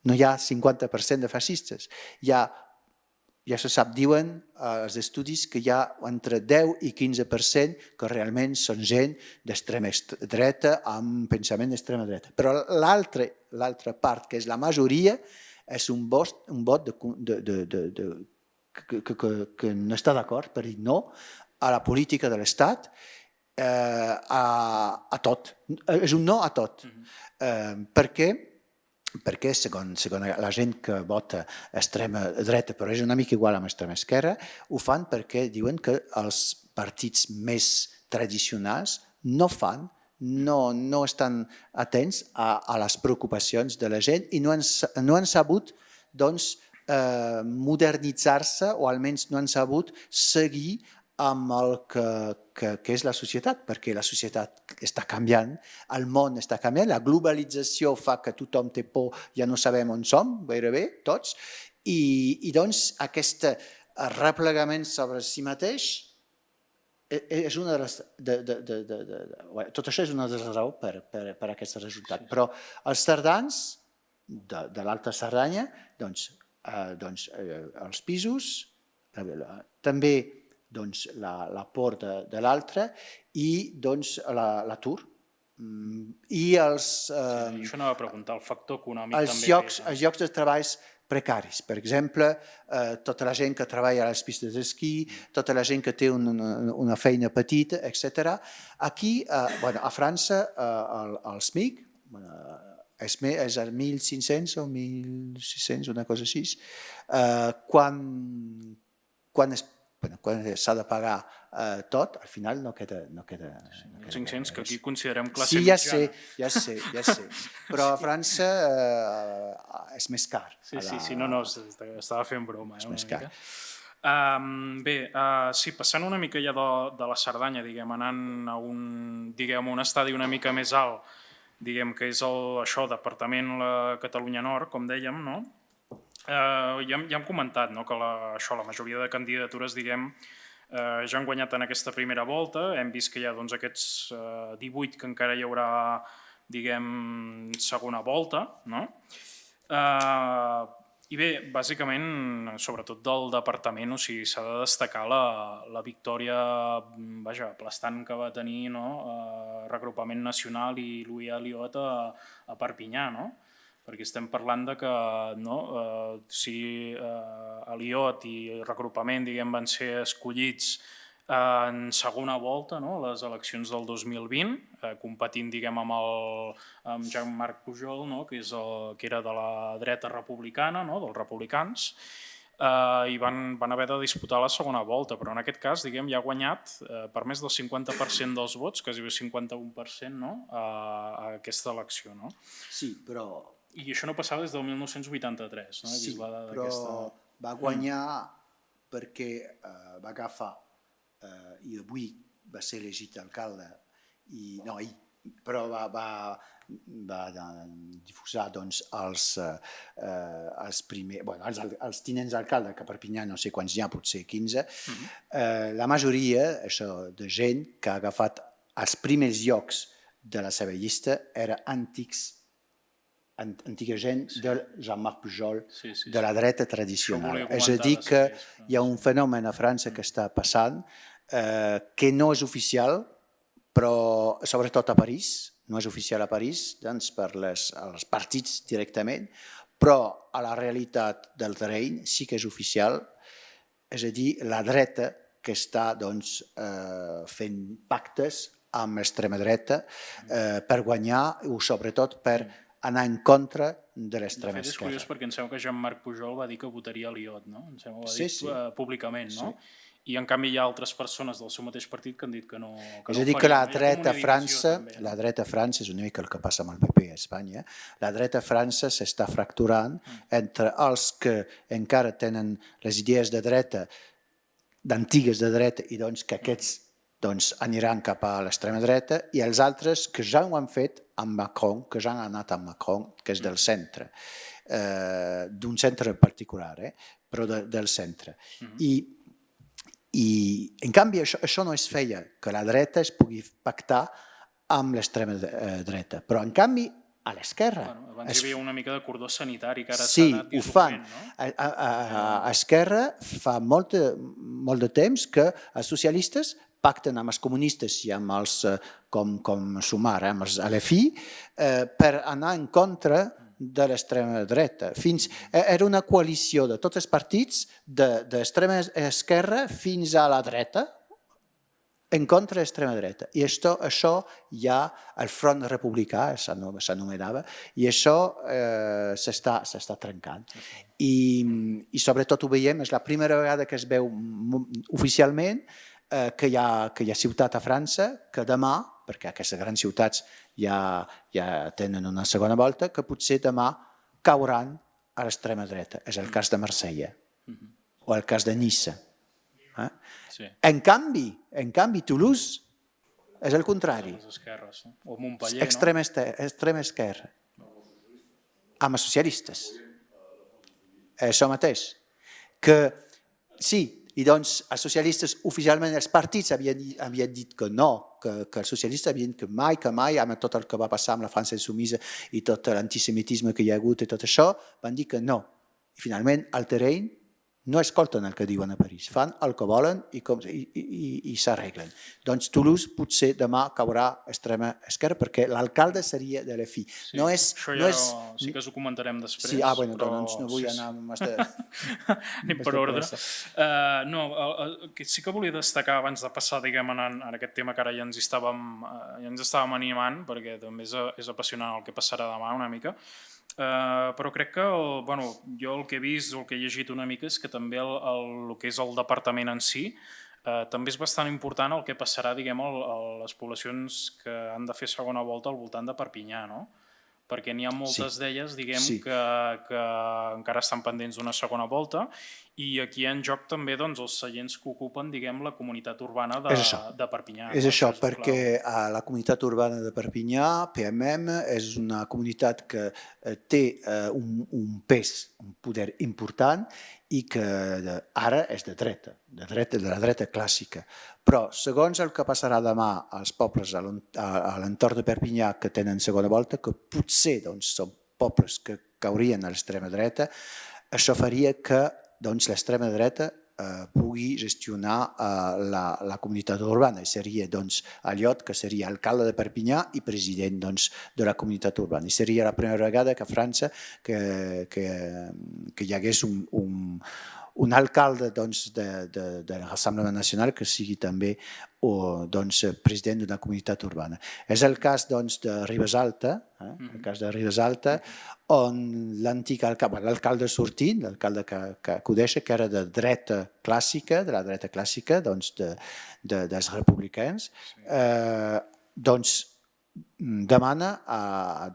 No hi ha 50% de feixistes. Ja se sap, diuen els estudis, que hi ha entre 10 i 15% que realment són gent d'extrema dreta amb pensament d'extrema dreta. Però l'altra part, que és la majoria, és un vot que no està d'acord per dir no a la política de l'Estat, a tot. És un no a tot. Perquè segons la gent que vota extrema dreta, però és una mica igual amb extrema esquerra, ho fan perquè diuen que els partits més tradicionals no estan atents a les preocupacions de la gent i no han sabut modernitzar-se, o almenys no han sabut seguir amb el que és la societat, perquè la societat està canviant, el món està canviant, la globalització fa que tothom té por, ja no sabem on som, gairebé tots, i doncs aquest replegament sobre si mateix és una de les... Tot això és una de les raons per aquest resultat. Però els cerdans de l'Alta Cerdanya, doncs els pisos, també la por de l'altre i l'atur. I això anava a preguntar, el factor econòmic també. Els llocs de treball precaris. Per exemple, tota la gent que treballa a les pistes d'esquí, tota la gent que té una feina petita, etc. Aquí, a França, el SMIC és el 1.500 o 1.600, una cosa així, quan s'ha de pagar tot, al final no queda... 500, que aquí considerem classe mitjana. Sí, ja sé. Però a França és més car. Sí, estava fent broma. És més car. Bé, sí, passant una mica ja de la Cerdanya, anant a un estadi una mica més alt, que és això, Departament la Catalunya Nord, com dèiem, no? Ja hem comentat que la majoria de candidatures ja han guanyat en aquesta primera volta. Hem vist que hi ha aquests 18 que encara hi haurà segona volta. I bé, bàsicament, sobretot del departament, s'ha de destacar la victòria aplastant que va tenir Regrupament Nacional i Louis Alliot a Perpinyà. perquè estem parlant de que si Aliot i Regrupament van ser escollits en segona volta, les eleccions del 2020, competint amb Jean-Marc Pujol, que era de la dreta republicana, dels republicans, i van haver de disputar la segona volta, però en aquest cas ja ha guanyat per més del 50% dels vots, quasi el 51%, a aquesta elecció. Sí, però... I això no passava des del 1983. Sí, però va guanyar perquè va agafar i avui va ser elegit alcalde, però va difusar els tinents d'alcalde, que a Perpinyà no sé quants hi ha, potser 15, la majoria de gent que ha agafat els primers llocs de la seva llista era antiga gent de Jean-Marc Pujol, de la dreta tradicional. És a dir, que hi ha un fenomen a França que està passant, que no és oficial, però sobretot a París, no és oficial a París, per als partits directament, però a la realitat del terreny sí que és oficial, és a dir, la dreta que està fent pactes amb l'extrema dreta per guanyar o sobretot per anar en contra de l'extrema esquerra. És curiós perquè em sembla que Jean-Marc Pujol va dir que votaria Aliot, no? Em sembla que ho ha dit públicament, no? I en canvi hi ha altres persones del seu mateix partit que han dit que no és a dir, que la dreta a França és una mica el que passa amb el PP a Espanya, la dreta a França s'està fracturant entre els que encara tenen les idees de dreta, d'antigues de dreta, i que aquests aniran cap a l'extrema dreta, i els altres que ja ho han fet amb Macron, que ja han anat amb Macron, que és del centre, d'un centre particular, però del centre. I en canvi això no es feia, que la dreta es pugui pactar amb l'extrema dreta, però en canvi a l'esquerra... Abans hi havia una mica de cordó sanitari que ara s'ha anat dissolvent, no? A Esquerra fa molt de temps que els socialistes pacten amb els comunistes i amb els com Sumar, amb els LFI, per anar en contra de l'extrema dreta. Era una coalició de tots els partits, d'extrema esquerra fins a la dreta, en contra de l'extrema dreta. I això hi ha el Front Republicà, s'anomenava, i això s'està trencant. I sobretot ho veiem, és la primera vegada que es veu oficialment que hi ha ciutat a França que demà, perquè aquestes grans ciutats ja tenen una segona volta, que potser demà cauran a l'extrema dreta. És el cas de Marsella o el cas de Niça. En canvi, Toulouse és el contrari. Extrema esquerra. Amb els socialistes. Això mateix. Que sí, i doncs els socialistes oficialment, els partits havien dit que no, que els socialistes havien dit que mai, amb tot el que va passar amb la França insumisa i tot l'antisemitisme que hi ha hagut i tot això, van dir que no. I finalment, al terreny, no escolten el que diuen a París, fan el que volen i s'arreglen. Doncs Toulouse potser demà caurà extrema esquerra perquè l'alcalde seria de l'EFI. Això ja sí que us ho comentarem després. Sí, doncs no vull anar amb anem per ordre. Sí que volia destacar abans de passar, en aquest tema que ara ja ens estàvem animant, perquè també és apassionant el que passarà demà una mica, però crec que jo el que he vist o el que he llegit una mica és que també el que és el departament en si també és bastant important el que passarà a les poblacions que han de fer segona volta al voltant de Perpinyà, no? Perquè n'hi ha moltes d'elles que encara estan pendents d'una segona volta i aquí en joc també els seients que ocupen la comunitat urbana de Perpinyà. És això, perquè la comunitat urbana de Perpinyà, PMM, és una comunitat que té un pes, un poder important i que ara és de la dreta clàssica. Però, segons el que passarà demà als pobles a l'entorn de Perpinyà que tenen segona volta, que potser són pobles que caurien a l'extrema dreta, això faria que l'extrema dreta pugui gestionar la comunitat urbana. Seria doncs, Allot, que seria alcalde de Perpinyà i president doncs, de la comunitat urbana. I seria la primera vegada que a França que hi hagués un alcalde doncs, de l'Assemblea Nacional que sigui també doncs, president d'una comunitat urbana. És el cas doncs, de Ribesalta, el cas de Ribesalta, on l'antic l'alcalde sortint, l'alcalde que ho deixa, que era de dreta clàssica, de la dreta clàssica doncs, dels republicans, doncs, demana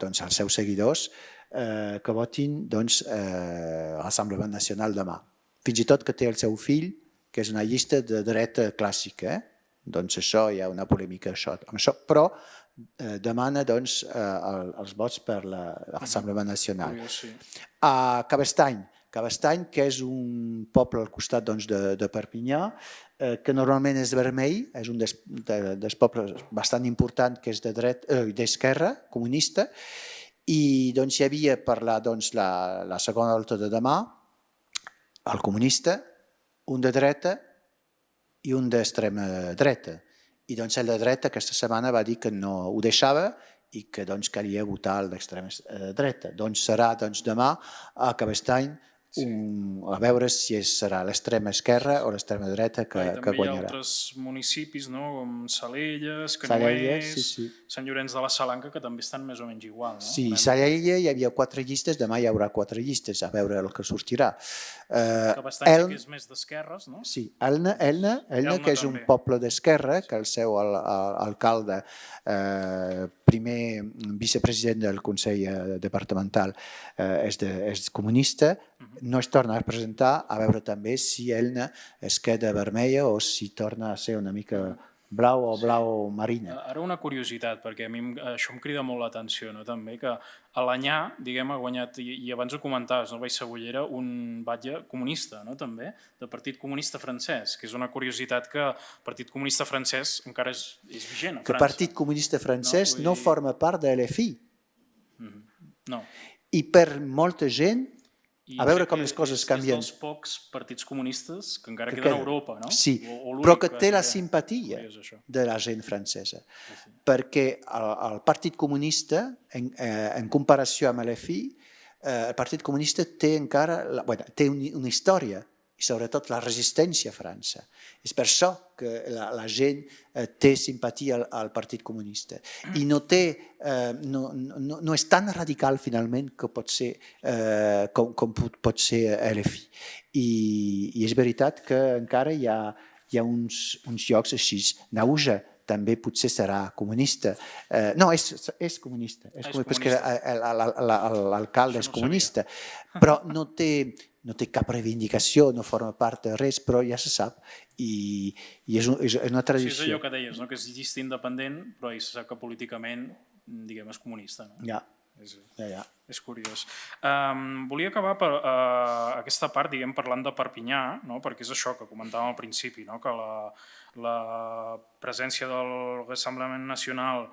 doncs, als seus seguidors que votin doncs, l'Assemblea Nacional demà. Fins i tot que té el seu fill, que és una llista de dreta clàssica, doncs això hi ha una polèmica amb això, però demana doncs, els vots per l'Assemblea Nacional. A Cabestany, que és un poble al costat doncs, de Perpinyà, que normalment és vermell, és un dels pobles bastant important que és d'esquerra, comunista, i doncs, hi havia per doncs, la segona volta de demà, el comunista, un de dreta i un d'extrema dreta. I doncs el de dreta aquesta setmana va dir que no ho deixava i que doncs, calia votar el d'extrema dreta. Doncs serà doncs, demà a Cabestany a veure si serà l'extrema esquerra o l'extrema dreta que guanyarà. També hi ha altres municipis, com Salelles, Canoers, Sant Llorenç de la Salanca, que també estan més o menys igual. Sí, a Salelles hi havia 4 llistes, demà hi haurà 4 llistes, a veure el que sortirà. Cabestany que és més d'esquerres, no? Sí, Elna, que és un poble d'esquerra, que el seu alcalde, primer vicepresident del Consell Departamental, és comunista, no es torna a presentar, a veure també si Elna es queda vermella o si torna a ser una mica blau o blau marina. Ara una curiositat, perquè a mi això em crida molt l'atenció, també, que a l'Anyà, diguem, ha guanyat, i abans ho comentaves, Baix Cebollera, un batlle comunista, també, del Partit Comunista Francès, que és una curiositat que el Partit Comunista Francès encara és vigent a França. Que el Partit Comunista Francès no forma part de l'EFI. No. I per molta gent, a veure com les coses canvien. És dels pocs partits comunistes que encara queden a Europa, no? Sí, però que té la simpatia de la gent francesa. Perquè el Partit Comunista, en comparació amb l'EFI, el Partit Comunista té encara una història i sobretot la resistència a França. És per això que la gent té simpatia al Partit Comunista. I no és tan radical, finalment, com pot ser l'EFI. I és veritat que encara hi ha uns llocs així. Nauja també potser serà comunista. No, és comunista, perquè l'alcalde és comunista, però no té cap reivindicació, no forma part de res, però ja se sap i és una tradició. Sí, és allò que deies, que és llista independent, però ja se sap que políticament, diguem, és comunista. Ja. És curiós. Volia acabar aquesta part, diguem, parlant de Perpinyà, perquè és això que comentàvem al principi, que la presència del Rassemblement Nacional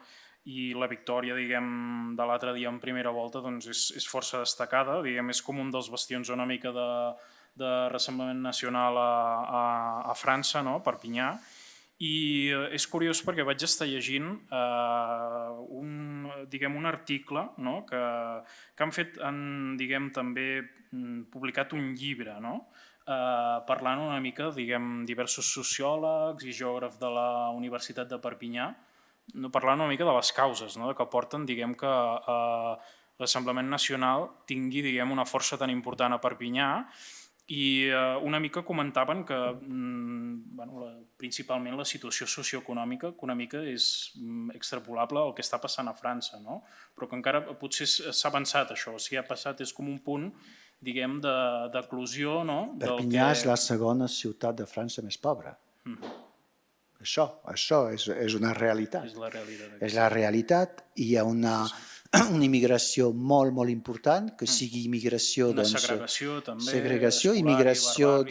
i la victòria, diguem, de l'altre dia en primera volta és força destacada, diguem, és com un dels bastions una mica de Rassemblement Nacional a França, Perpinyà, i és curiós perquè vaig estar llegint un article que han fet, diguem, també publicat un llibre, parlant una mica, diguem, diversos sociòlegs i geògrafs de la Universitat de Perpinyà, parlant una mica de les causes que porten, diguem, que l'Assemblement Nacional tingui, diguem, una força tan important a Perpinyà, i una mica comentaven que principalment la situació socioeconòmica que una mica és extrapolable al que està passant a França, però que encara potser s'ha avançat això, si ha passat és com un punt, diguem, d'eclusió. Perpinyà és la segona ciutat de França més pobra. Això és una realitat. És la realitat. Hi ha una immigració molt, molt important, que sigui immigració... Una segregació, també. Segregació, immigració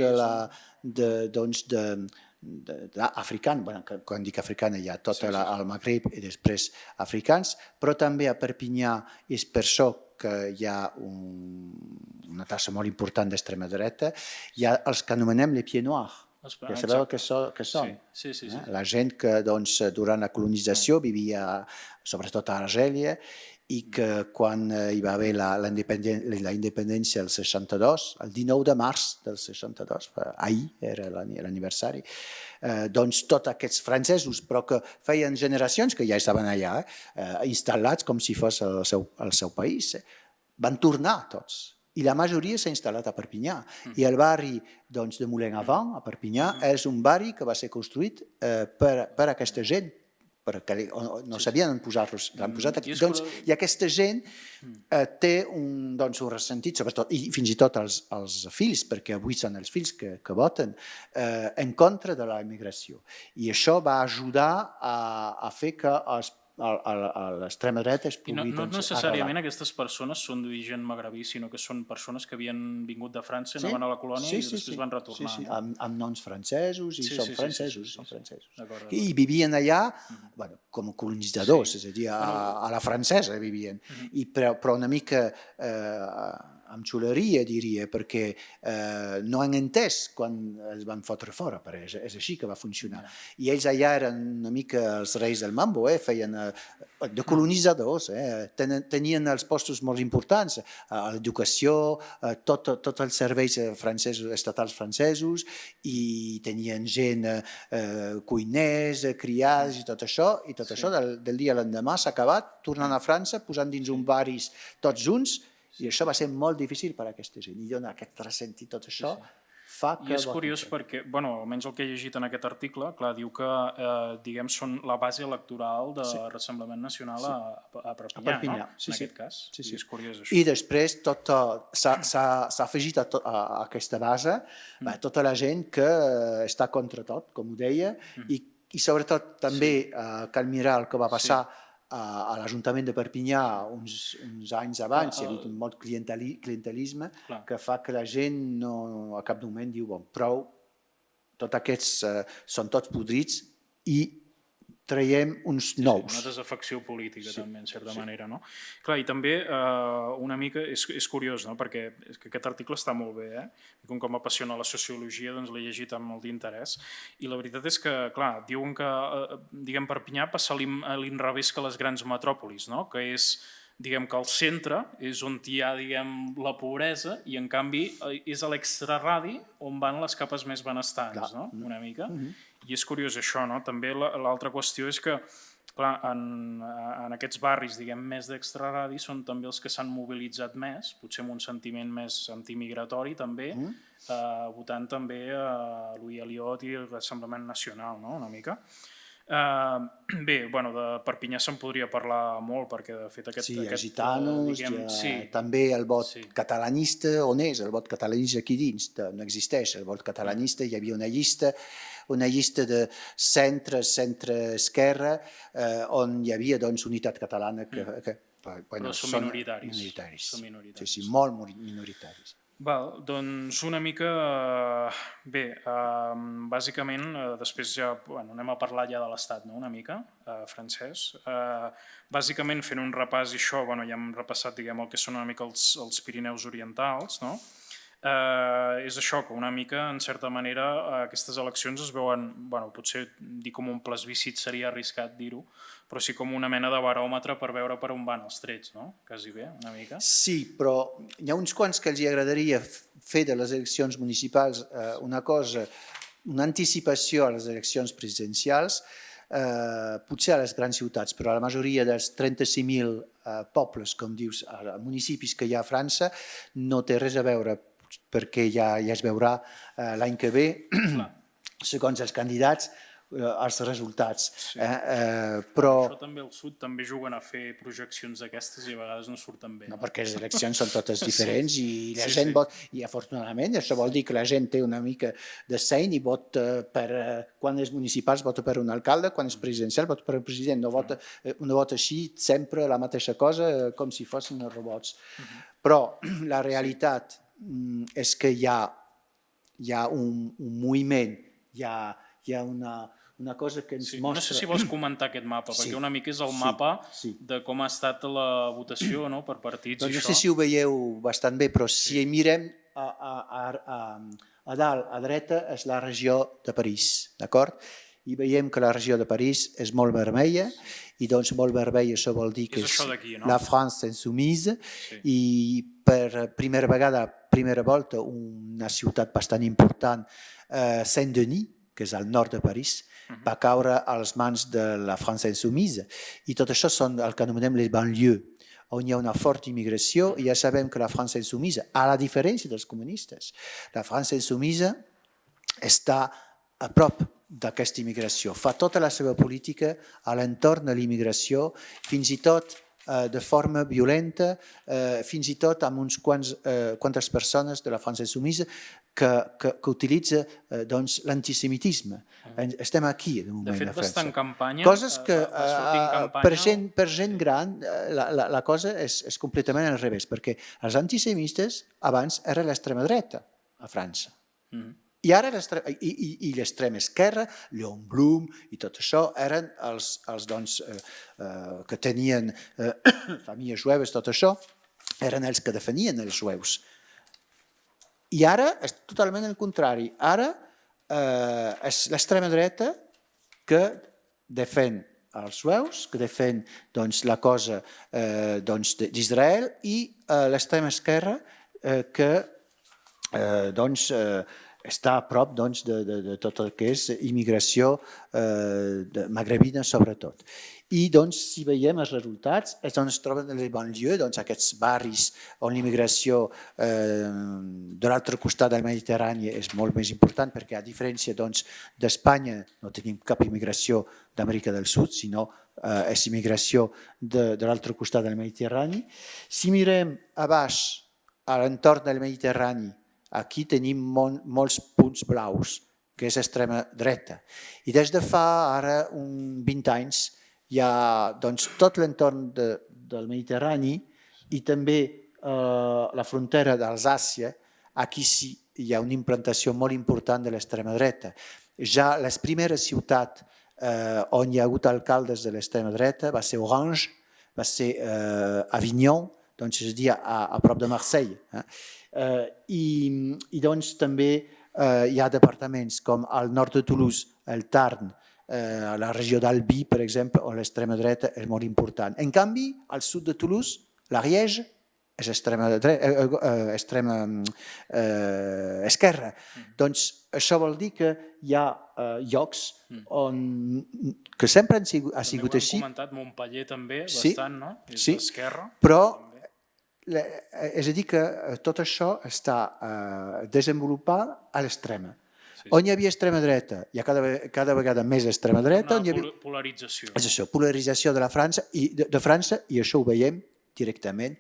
africana, quan dic africana hi ha tot el Magreb i després africans, però també a Perpinyà és per això que hi ha una tassa molt important d'extrema dreta, hi ha els que anomenem les pieds noirs. Ja sabeu què són? Sí. La gent que durant la colonització vivia sobretot a Argèlia i que quan hi va haver la independència del 62, el 19 de març del 62, ahir era l'aniversari, doncs tots aquests francesos, però que feien generacions que ja estaven allà, instal·lats com si fos el seu país, van tornar tots. I la majoria s'ha instal·lat a Perpinyà. I el barri de Moulin-Avant, a Perpinyà, és un barri que va ser construït per aquesta gent, perquè no sabien on posar-los. I aquesta gent té un ressentit, sobretot, i fins i tot els fills, perquè avui són els fills que voten, en contra de la immigració. I això va ajudar a fer que l'extrema dreta es pugui arrelar. No necessàriament aquestes persones són d'origen magrebí, sinó que són persones que havien vingut de França, anaven a la colònia i després van retornar. Sí, amb noms francesos, i són francesos. I vivien allà com a colonitzadors, és a dir, a la francesa vivien, però una mica amb xuleria, diria, perquè no han entès quan els van fotre fora, però és així que va funcionar. I ells allà eren una mica els reis del mambo, feien de colonitzadors, tenien els postos molt importants, a l'educació, tots els serveis estatals francesos, i tenien gent cuiners, criats i tot això del dia a l'endemà s'ha acabat, tornant a França, posant dins un baris tots junts. I això va ser molt difícil per a aquesta gent. I donar aquest ressentit, tot això, fa que... I és curiós perquè, almenys el que he llegit en aquest article, clar, diu que, diguem, són la base electoral de Rassemblement Nacional a Perpinyà, no? En aquest cas. I és curiós això. I després s'ha afegit a aquesta base tota la gent que està contra tot, com ho deia, i sobretot també cal mirar el que va passar a l'Ajuntament de Perpinyà uns anys abans. Hi ha hagut molt clientelisme que fa que la gent a cap moment diu, prou, tots aquests són tots podrits i traiem uns nous. Una desafecció política també, en certa manera, no? Clar, i també una mica és curiós, no? Perquè aquest article està molt bé, i com m'apassiona la sociologia, doncs l'he llegit amb molt d'interès, i la veritat és que, clar, diuen que, diguem, Perpinyà passa a l'inrevés que les grans metròpolis, no? Que és, diguem, que al centre és on hi ha, diguem, la pobresa, i en canvi és a l'extraradi on van les capes més benestants, no? Una mica. I és curiós això, no? També l'altra qüestió és que, clar, en aquests barris, diguem, més d'extraradi són també els que s'han mobilitzat més, potser amb un sentiment més antimigratori també, votant també a Louis Eliot i el Rassemblement Nacional, no? Una mica. Bé, de Perpinyà se'n podria parlar molt, perquè de fet aquest... Sí, hi ha gitanos, també el vot catalanista, on és el vot catalanista aquí dins? No existeix el vot catalanista, hi havia una llista de centre-esquerra, on hi havia unitat catalana que... Però són minoritaris. Sí, molt minoritaris. Doncs una mica, bé, bàsicament, després ja anem a parlar ja de l'Estat, una mica, francès. Bàsicament, fent un repàs i això, ja hem repassat, diguem, el que són una mica els Pirineus orientals, no? És això, que una mica, en certa manera, aquestes eleccions es veuen, potser dir com un plebiscit seria arriscat dir-ho, però sí com una mena de baròmetre per veure per on van els trets, no? Quasi bé, una mica. Sí, però hi ha uns quants que els agradaria fer de les eleccions municipals una cosa, una anticipació a les eleccions presidencials, potser a les grans ciutats, però a la majoria dels 36.000 pobles, com dius, municipis que hi ha a França, no té res a veure, perquè ja es veurà l'any que ve, segons els candidats, els resultats. Però això també al sud també juguen a fer projeccions d'aquestes i a vegades no surten bé. No, perquè les eleccions són totes diferents i la gent vota, i afortunadament això vol dir que la gent té una mica de seny i vota per, quan és municipals vota per un alcalde, quan és presidencial vota per un president, no vota així sempre la mateixa cosa com si fossin robots. Però la realitat és que hi ha un moviment, hi ha una cosa que ens Sí. No sé mostra... si vols comentar aquest mapa, Sí, perquè una mica és el sí, mapa sí. de com ha estat la votació, no?, per partits Doncs i no això. sé si ho veieu bastant bé, però si mirem a dalt, a dreta, és la regió de París, d'acord? I veiem que la regió de París és molt vermella, i doncs molt vermella això vol dir que És és això d'aquí, no? la France insoumise, Sí. i per primera vegada, primera volta, una ciutat bastant important, Saint-Denis, que és al nord de París, va caure a les mans de la France insoumise. I tot això són el que anomenem les banlieues, on hi ha una forta immigració, i ja sabem que la França insoumise, a la diferència dels comunistes, la França insoumise està a prop d'aquesta immigració, fa tota la seva política a l'entorn de l'immigració, fins i tot de forma violenta, fins i tot amb uns quantes persones de la França insoumise que utilitza doncs, l'antisemitisme. Estem aquí, de moment, De fet, a va estar França. en campanya, Coses que va sortir en campanya... per gent gran la cosa és completament al revés, perquè els antisemites abans eren l'extrema dreta a França. I ara l'extrema esquerra, Léon Blum i tot això, eren els doncs, que tenien famílies jueves, tot això, eren els que defenien els jueus. I ara és totalment el contrari. Ara és l'extrema dreta que defèn els jueus, que defèn doncs, la cosa d'Israel, i l'extrema esquerra que doncs, està a prop doncs, de tot el que és immigració magrebina sobretot. I doncs, si veiem els resultats, és on es troben les banlieues, doncs, aquests barris on l'immigració de l'altre costat del Mediterrani és molt més important, perquè a diferència d'Espanya no tenim cap immigració d'Amèrica del Sud, sinó és immigració de l'altre costat del Mediterrani. Si mirem a baix, a l'entorn del Mediterrani, aquí tenim molts punts blaus, que és extrema dreta. I des de fa ara 20 anys hi ha doncs, tot l'entorn del Mediterrani i també la frontera d'Alsàcia, aquí sí hi ha una implantació molt important de l'extrema dreta. Ja les primeres ciutats on hi ha hagut alcaldes de l'extrema dreta va ser Orange, va ser Avignon, doncs és a dir, a prop de Marseille. I doncs també hi ha departaments com al nord de Toulouse, el Tarn, a la regió d'Albi, per exemple, on l'extrema dreta és molt important. En canvi, al sud de Toulouse, l'Ariège és extrema esquerra. Doncs això vol dir que hi ha llocs que sempre ha sigut així. També ho hem comentat, Montpellier també, bastant, no? És d'esquerra. Però és a dir que tot això està desenvolupat a l'extrema. On hi havia extrema dreta, hi ha cada vegada més extrema dreta. Una polarització. És això, polarització de França, i això ho veiem directament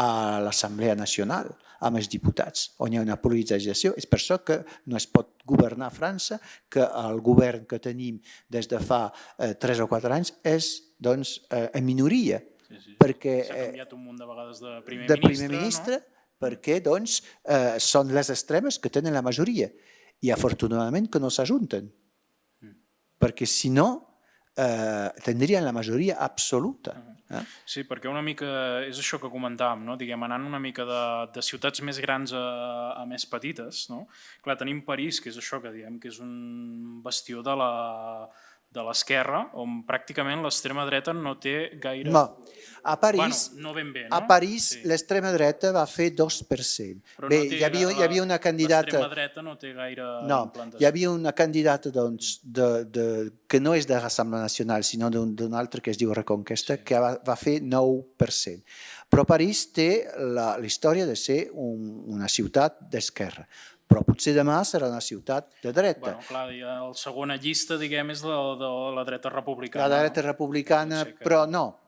a l'Assemblea Nacional, amb els diputats, on hi ha una polarització. És per això que no es pot governar a França, que el govern que tenim des de fa 3 o 4 anys és en minoria. Perquè s'ha canviat un munt de vegades de primer ministre, perquè doncs, són les extremes que tenen la majoria, i afortunadament que no s'ajunten, perquè si no tindrien la majoria absoluta. Sí, perquè una mica és això que comentàvem, no? Diguem, anant una mica de ciutats més grans a més petites, no? Clar, tenim París, que és això que diem, que és un bastió de l'esquerra, on pràcticament l'extrema dreta no té gaire... No, a París, no ben bé, no? A París l'extrema dreta va fer 2%. Bé, hi havia una candidata... L'extrema dreta no té gaire implantació. Hi havia una candidata que no és de Rassemblement Nacional, sinó d'un altre que es diu Reconquesta, que va fer 9%. Però París té la història de ser una ciutat d'esquerra. Però potser demà serà una ciutat de dreta. Bueno, clar, la segona llista, diguem, és de la dreta republicana. La dreta republicana, però no,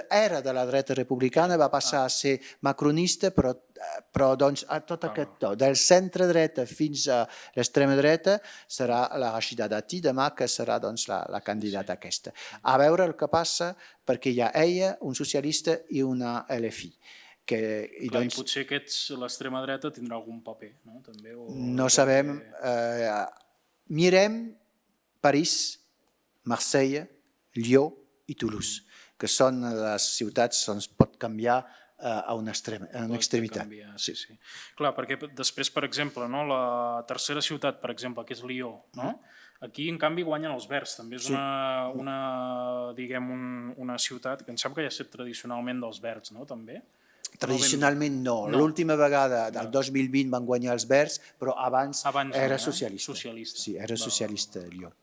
era de la dreta republicana, va passar a ser macronista, però doncs a tot aquest to, del centre dreta fins a l'extrema dreta, serà la Rachida Dati demà, que serà doncs la candidata aquesta. A veure el que passa, perquè hi ha ella, un socialista i una LFI. I potser l'extrema dreta tindrà algun paper, no? No sabem. Mirem París, Marsella, Lió i Toulouse, que són les ciutats on es pot canviar a una extremitat. Sí. Clar, perquè després, per exemple, no, la tercera ciutat, per exemple, que és Lió, no? Aquí, en canvi, guanyen els verds. També és una ciutat que em sembla que ja ha estat tradicionalment dels verds, no? També. Tradicionalment no. L'última vegada, del 2020, van guanyar els verds, però abans era socialista. Sí, era socialista Lió.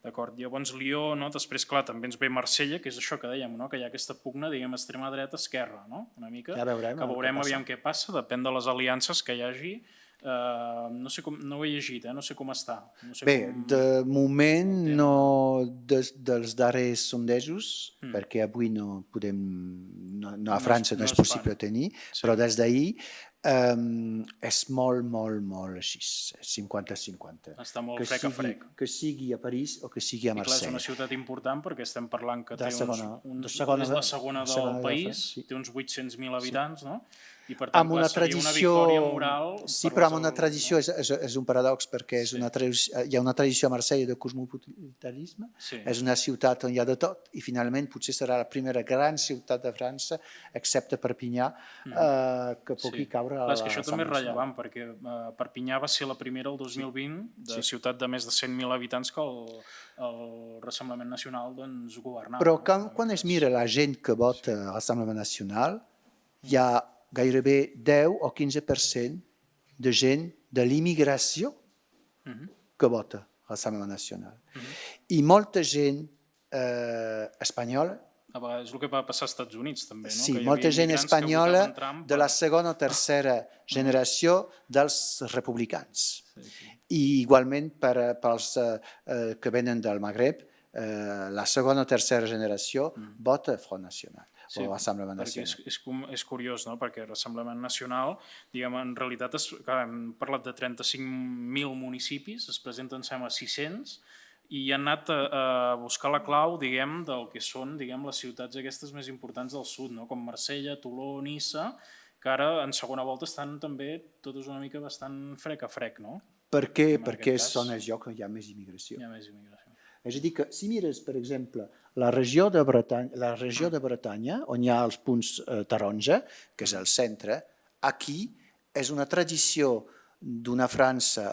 D'acord, llavors Lió, no? Després, clar, també ens ve Marsella, que és això que dèiem, no? Que hi ha aquesta pugna, diguem, extrema dreta, esquerra, no? Una mica, ja veurem, que veurem aviam què passa, depèn de les aliances que hi hagi. No sé com, no ho he llegit, no sé com està. No sé Bé, de moment no dels darrers sondejos, perquè avui no podem, a França no és possible tenir, però des d'ahir és molt així, 50-50. Està molt frec a frec. Que sigui a París o que sigui a Marsella. I clar, és una ciutat important perquè estem parlant que té és la segona del país, té uns 800.000 habitants, no? I per tant, clar, seria una victòria moral. Sí, però amb una tradició, és un paradox, perquè hi ha una tradició a Marsella de cosmopolitanisme, és una ciutat on hi ha de tot, i finalment potser serà la primera gran ciutat de França, excepte Perpinyà, que pugui caure a la... És que això també és rellevant, perquè Perpinyà va ser la primera el 2020 de ciutat de més de 100.000 habitants que el Rassemblement Nacional governava. Però quan es mira la gent que vota al Rassemblement Nacional, hi ha gairebé 10 o 15% de gent de l'immigració que vota al Rassemblement Nacional. I molta gent espanyola. És el que va passar als Estats Units, també, no? Sí, molta gent espanyola de la segona o tercera generació dels republicans. I igualment pels que venen del Magreb, la segona o tercera generació vota Front Nacional. Sí, perquè és curiós, no? Perquè el Rassemblement Nacional, diguem, en realitat hem parlat de 35.000 municipis, es presenten, sembla, 600, i han anat a buscar la clau, diguem, del que són, diguem, les ciutats aquestes més importants del sud, no? Com Marsella, Toló, Niça, que ara en segona volta estan també totes una mica bastant frec a frec, no? Per què? Perquè són els llocs on hi ha més immigració. Hi ha més immigració. És a dir, que si mires, per exemple, la regió de Bretanya, on hi ha els punts taronja, que és el centre, aquí és una tradició d'una França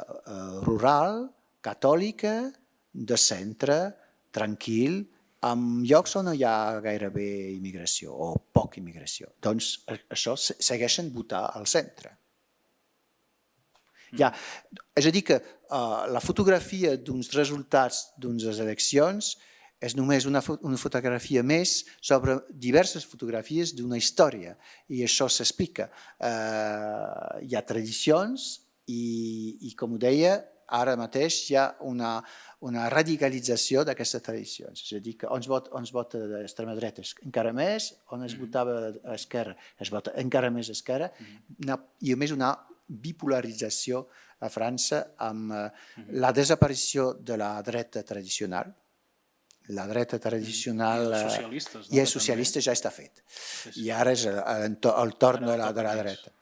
rural, catòlica, de centre, tranquil, amb llocs on no hi ha gairebé immigració o poca immigració. Doncs això segueixen votar al centre. És a dir, que la fotografia d'uns resultats d'unes eleccions és només una fotografia més sobre diverses fotografies d'una història, i això s'explica. Hi ha tradicions i, com ho deia, ara mateix hi ha una radicalització d'aquestes tradicions. És a dir, que on es vota d'extrema dreta encara més, on es votava a esquerra es vota encara més a esquerra, i a més una bipolarització a França amb la desaparició de la dreta tradicional. La dreta tradicional i els socialistes ja està fet. I ara és el torn de la dreta.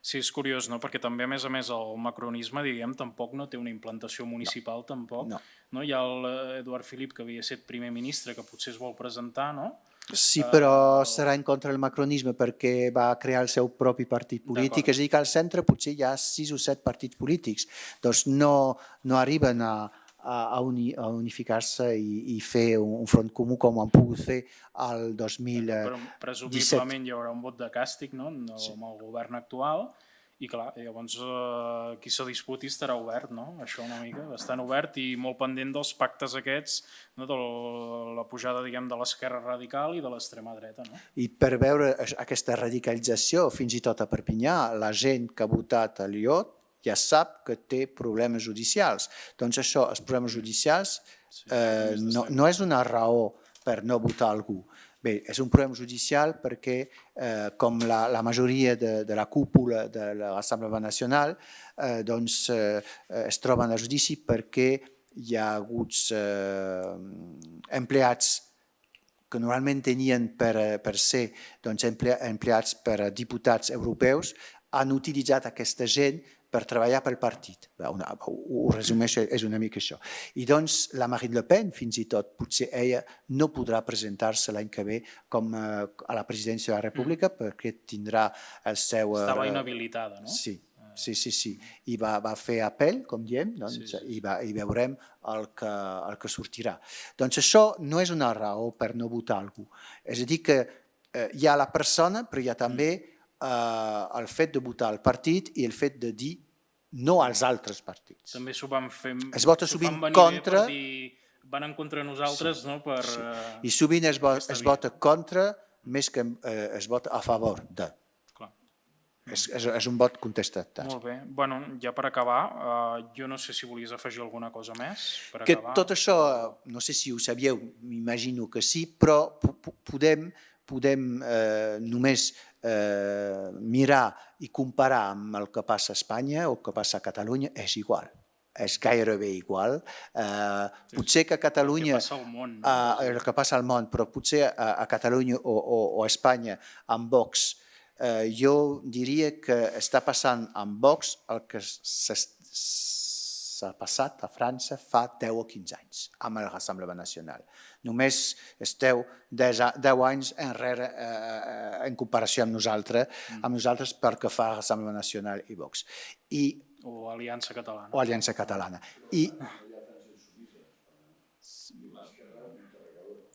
Sí, és curiós, no? Perquè també, a més, el macronisme, diguem, tampoc no té una implantació municipal, tampoc. Hi ha l'Eduard Philippe, que havia estat primer ministre, que potser es vol presentar, no? Sí, però serà en contra del macronisme perquè va crear el seu propi partit polític. És a dir, que al centre potser hi ha 6 o 7 partits polítics. Doncs no arriben a unificar-se i fer un front comú com han pogut fer el 2017. Però presumiblement hi haurà un vot de càstig, no?, amb el govern actual. I clar, llavors qui se disputi estarà obert, no? Això una mica, bastant obert i molt pendent dels pactes aquests, no? De la pujada, diguem, de l'esquerra radical i de l'extrema dreta, no? I per veure aquesta radicalització, fins i tot a Perpinyà, la gent que ha votat a Lió ja sap que té problemes judicials. Doncs això, els problemes judicials no és una raó per no votar algú. Bé, és un problema judicial perquè, com la majoria de la cúpula de l'Assemblea Nacional, doncs es troben a judici perquè hi ha hagut empleats que normalment tenien per ser empleats per diputats europeus, han utilitzat aquesta gent per treballar pel partit. Ho resumeixo, és una mica això. I doncs la Marine Le Pen, fins i tot, potser ella no podrà presentar-se l'any que ve com a la presidència de la República perquè tindrà el seu... Estava inhabilitada, no? Sí. I va fer apel, com diem, doncs, i veurem el que sortirà. Doncs això no és una raó per no votar algú. És a dir, que hi ha la persona, però hi ha també el fet de votar el partit i el fet de dir no als altres partits. També s'ho van fer... Es vota sovint contra... Van en contra de nosaltres, no? I sovint es vota contra més que es vota a favor de. És un vot contestat. Molt bé. Bueno, ja per acabar, jo no sé si volies afegir alguna cosa més. Que tot això, no sé si ho sabíeu, m'imagino que sí, però podem només mirar i comparar amb el que passa a Espanya o el que passa a Catalunya, és igual. És gairebé igual. Potser que a Catalunya... El que passa al món, però potser a Catalunya o a Espanya, amb Vox, jo diria que està passant amb Vox el que s'ha passat a França fa 10 o 15 anys amb el Rassemblement Nacional. Només esteu 10 anys enrere en comparació amb nosaltres pel que fa al Rassemblement Nacional i Vox. O Aliança Catalana. O Aliança Catalana.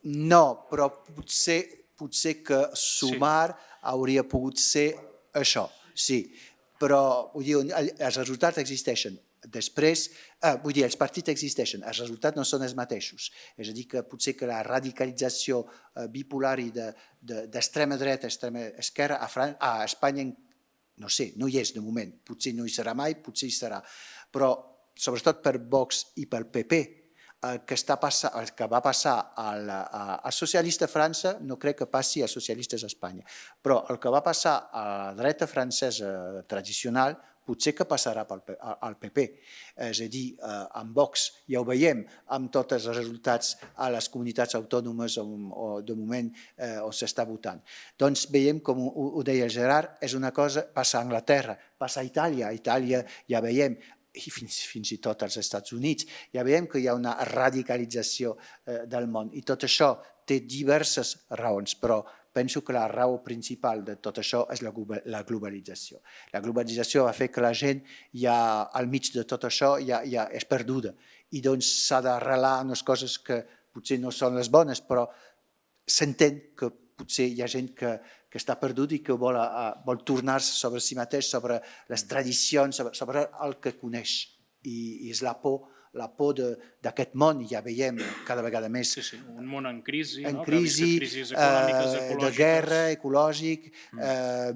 No, però potser que sumar hauria pogut ser això, sí. Però vull dir, els resultats existeixen. Després, vull dir, els partits existeixen, els resultats no són els mateixos. És a dir, que potser que la radicalització bipolar d'extrema dreta, extrema esquerra, a Espanya, no sé, no hi és de moment. Potser no hi serà mai, potser hi serà. Però, sobretot per Vox i pel PP, el que va passar als socialistes a França no crec que passi als socialistes a Espanya. Però el que va passar a la dreta francesa tradicional potser que passarà al PP. És a dir, amb Vox ja ho veiem, amb tots els resultats a les comunitats autònomes de moment on s'està votant. Doncs veiem, com ho deia Gerard, és una cosa, passa a Anglaterra, passa a Itàlia. A Itàlia ja veiem, i fins i tot als Estats Units, ja veiem que hi ha una radicalització del món. I tot això té diverses raons, però penso que la raó principal de tot això és la globalització. La globalització va fer que la gent ja al mig de tot això ja és perduda. I doncs s'ha d'arrelar unes coses que potser no són les bones, però s'entén que potser hi ha gent que està perduda i que vol tornar-se sobre si mateix, sobre les tradicions, sobre el que coneix. I és la por d'aquest món, ja veiem cada vegada més. Sí, un món en crisi, en crisi, de guerra, ecològic,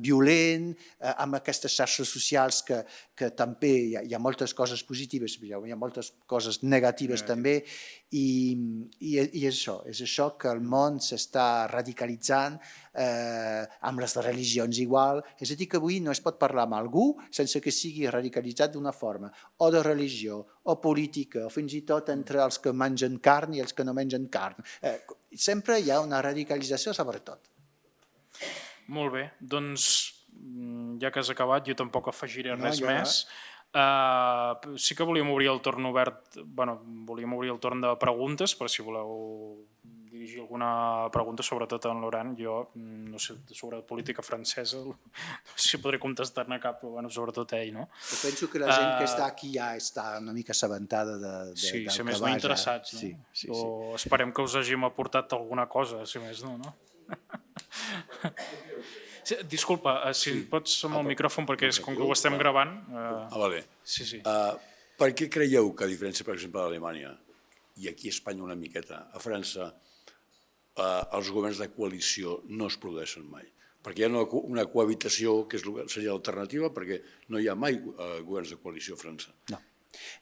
violent, amb aquestes xarxes socials que també hi ha moltes coses positives, hi ha moltes coses negatives també, i és això que el món s'està radicalitzant, amb les religions igual. És a dir, que avui no es pot parlar amb algú sense que sigui radicalitzat d'una forma, o de religió, o política, o fins i tot entre els que mengen carn i els que no mengen carn. Sempre hi ha una radicalització sobre tot. Molt bé, doncs ja que has acabat, jo tampoc afegiré res més. Sí que volíem obrir el torn obert, volíem obrir el torn de preguntes, per si voleu dirigir alguna pregunta, sobretot en Laurent. Jo no sé sobre política francesa, no sé si podré contestar-ne cap, però sobretot ell, no? Jo penso que la gent que està aquí ja està una mica assabentada del que va. Sí, si més no interessats, no? Sí. O esperem que us hàgim aportat alguna cosa, si més no, no? Disculpa, si pots amb el micròfon, perquè és com que ho estem gravant. Vale. Sí. Per què creieu que, a diferència, per exemple, d'Alemanya, i aquí a Espanya una miqueta, a França, els governs de coalició no es produeixen mai? Perquè hi ha una cohabitació que seria l'alternativa, perquè no hi ha mai governs de coalició a França.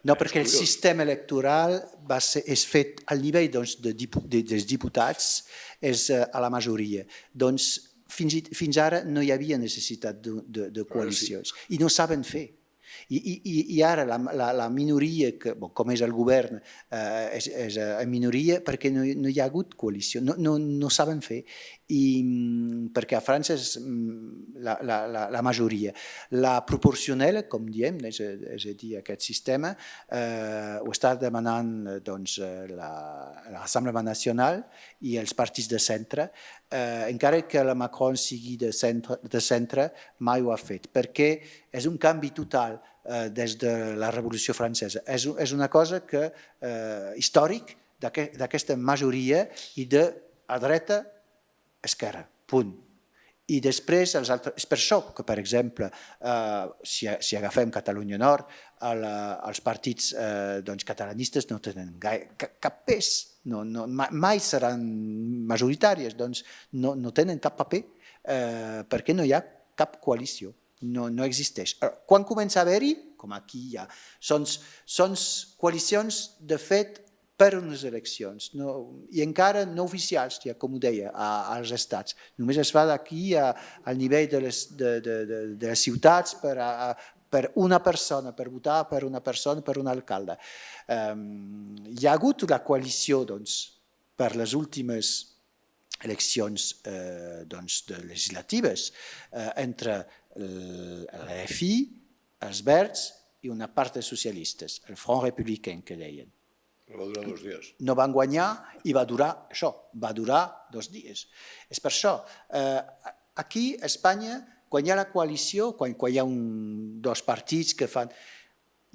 No, perquè el sistema electoral és fet al nivell dels diputats, és a la majoria. Doncs fins ara no hi havia necessitat de coalicions i no saben fer. I ara la minoria, com és el govern, és en minoria perquè no hi ha hagut coalició, no saben fer, i perquè a França és la majoria. La proporcional, com diem, és a dir, aquest sistema, ho està demanant l'Assemblea Nacional i els partits de centre, encara que la Macron sigui de centre, mai ho ha fet, perquè és un canvi total des de la Revolució Francesa. És una cosa històric d'aquesta majoria i de a dreta, esquerra, punt. I després, és per això que, per exemple, si agafem Catalunya Nord, els partits catalanistes no tenen cap pes, mai seran majoritàries, doncs no tenen cap paper perquè no hi ha cap coalició, no existeix. Quan comença a haver-hi, com aquí hi ha, són coalicions de fet per unes eleccions, i encara no oficials, ja com ho deia, als estats. Només es fa d'aquí al nivell de les ciutats per una persona, per votar per una persona, per un alcalde. Hi ha hagut la coalició per les últimes eleccions legislatives entre l'EFI, els Verds i una part dels socialistes, el Front Republicain, que deien. Va durar 2 dies. No van guanyar i va durar 2 dies. És per això. Aquí, a Espanya, quan hi ha la coalició, quan hi ha 2 partits que fan...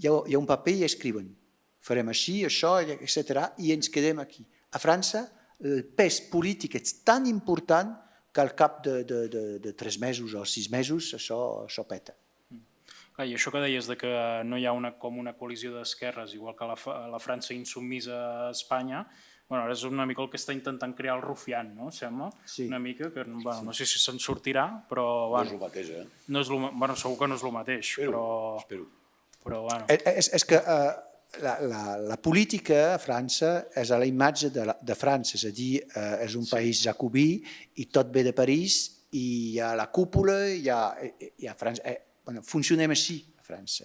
Hi ha un paper i escriuen. Farem així, això, etc. i ens quedem aquí. A França, el pes polític és tan important que al cap de 3 mesos o 6 mesos això peta. I això que deies de que no hi ha com una coalició d'esquerres, igual que la França insubmisa a Espanya, ara és una mica el que està intentant crear el rufián, no? Sembla? Sí. Una mica, que no sé si se'n sortirà, però... No és el mateix, eh? Segur que no és el mateix, però... Espero. És que la política a França és a la imatge de França, és a dir, és un país jacobí i tot ve de París i hi ha la cúpula, hi ha França... Funcionem així a França.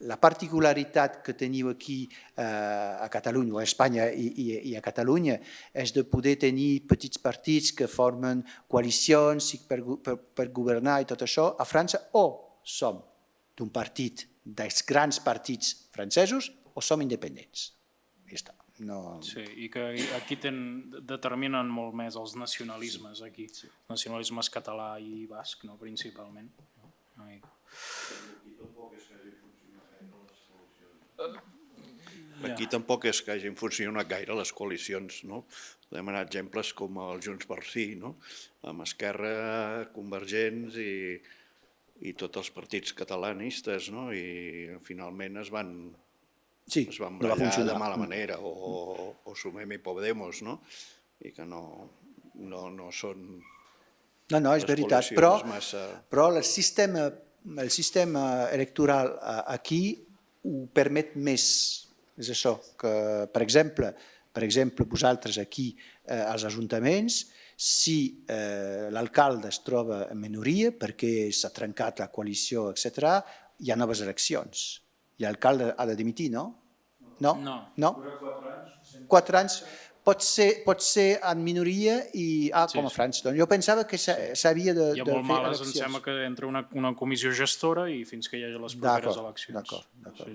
La particularitat que teniu aquí a Catalunya, a Espanya i a Catalunya, és de poder tenir petits partits que formen coalicions per governar i tot això. A França o som d'un partit, dels grans partits francesos, o som independents. I ja està. Sí, i que aquí determinen molt més els nacionalismes, aquí. Nacionalismes català i basc, principalment. Aquí tampoc és que hagin funcionat gaire les coalicions, no? Podem anar exemples com el Junts pel Sí, no? Amb Esquerra, Convergents i tots els partits catalanistes, no? I finalment es van barallar de mala manera, o Sumem i Podemos, no? I que no són... No, és veritat, però el sistema electoral aquí ho permet més. És això, que, per exemple, vosaltres aquí als ajuntaments, si l'alcalde es troba en minoria perquè s'ha trencat la coalició, etc., hi ha noves eleccions. I l'alcalde ha de dimitir, no? No? 4 anys. Pot ser en minoria com a França. Jo pensava que s'havia de fer eleccions. Hi ha molt males, em sembla que entra una comissió gestora i fins que hi hagi les properes eleccions. D'acord.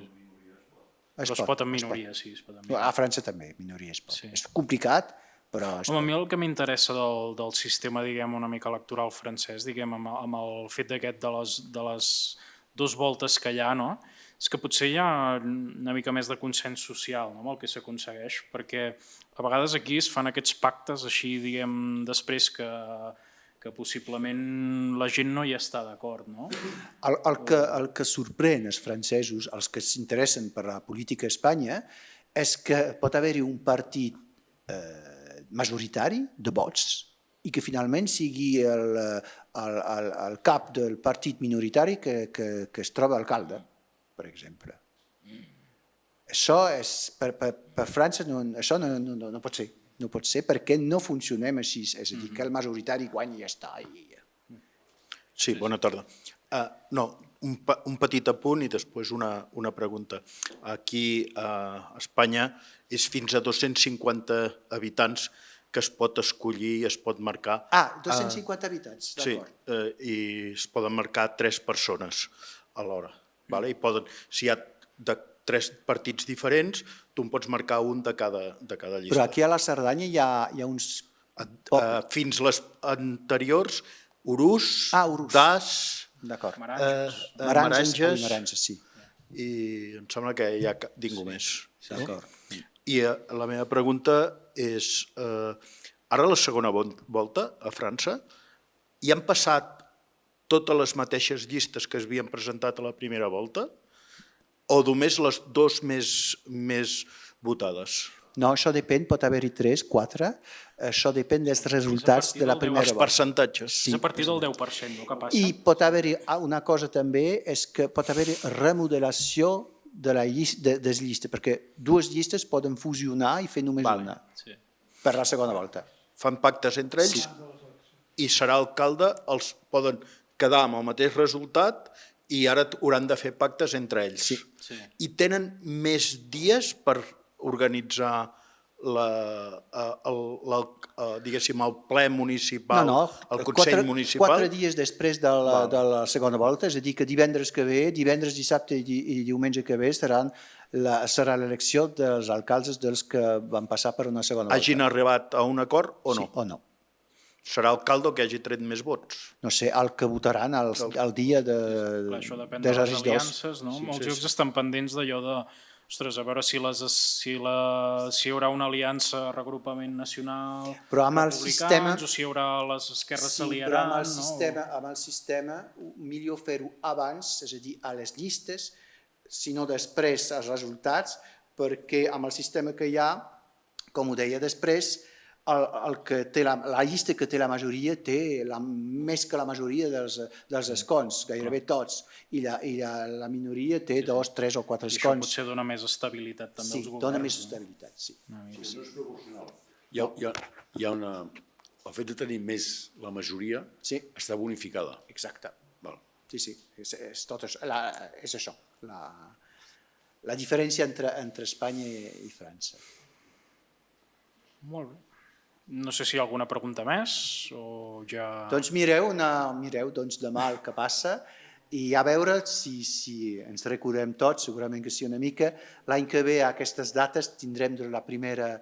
Es pot en minoria, sí. A França també, minoria es pot. És complicat, però... A mi el que m'interessa del sistema, diguem, una mica electoral francès, diguem, amb el fet d'aquest de les 2 voltes que hi ha, no?, és que potser hi ha una mica més de consens social, no?, amb el que s'aconsegueix, perquè a vegades aquí es fan aquests pactes així, diguem, després que possiblement la gent no hi està d'acord, no? El que sorprèn els francesos, els que s'interessen per la política a Espanya, és que pot haver-hi un partit majoritari de vots i que finalment sigui el cap del partit minoritari que es troba alcalde, per exemple. Això per França això no pot ser. No pot ser perquè no funcionem així. És a dir, que el majoritari guanyi i ja està. Sí, bona tarda. No, un petit apunt i després una pregunta. Aquí a Espanya és fins a 250 habitants que es pot escollir i es pot marcar. 250 habitants, d'acord. Sí, i es poden marcar 3 persones alhora. I poden, si hi ha de 3 partits diferents, tu en pots marcar un de cada llista. Però aquí a la Cerdanya hi ha uns... Fins les anteriors, Urús, Das, Maranges, sí. I em sembla que hi ha ningú més. D'acord. I la meva pregunta és, ara a la segona volta a França, hi han passat totes les mateixes llistes que es havien presentat a la primera volta o només les 2 més votades? No, això depèn, pot haver-hi 3, 4, això depèn dels resultats de la primera Els volta. percentatges. És a partir del 10%, el que passa. I pot haver-hi una cosa també, és que pot haver-hi remodelació des llistes, perquè 2 llistes poden fusionar i fer només una per la segona volta. Fan pactes entre ells i serà alcalde, els poden quedar amb el mateix resultat i ara hauran de fer pactes entre ells. I tenen més dies per organitzar el ple municipal, el Consell Municipal? 4 dies després de la segona volta, és a dir, que divendres que ve, divendres, dissabte i diumenge que ve serà l'elecció dels alcaldes dels que van passar per una segona volta. Hagin arribat a un acord o no? Sí o no. Serà alcalde que hagi tret més vots? No sé, el que votaran el dia de... Això depèn de les aliances, no? Molts llocs estan pendents d'allò de... Ostres, a veure si hi haurà una aliança, regrupament nacional, republicans, o si hi haurà les esquerres s'aliaran. Amb el sistema, millor fer-ho abans, és a dir, a les llistes, si no després els resultats, perquè amb el sistema que hi ha, com ho deia després, la llista que té la majoria té més que la majoria dels escons, gairebé tots, i la minoria té 2, 3 o 4 escons. I això potser dona més estabilitat també als governs. Sí, dona més estabilitat, sí. No és proporcional. Hi ha una... El fet de tenir més la majoria està bonificada. Exacte. Sí, és tot això. És això, la diferència entre Espanya i França. Molt bé. No sé si hi ha alguna pregunta més o ja... Doncs mireu demà el que passa i a veure si ens recordem tots, segurament que sí una mica. L'any que ve a aquestes dates tindrem la primera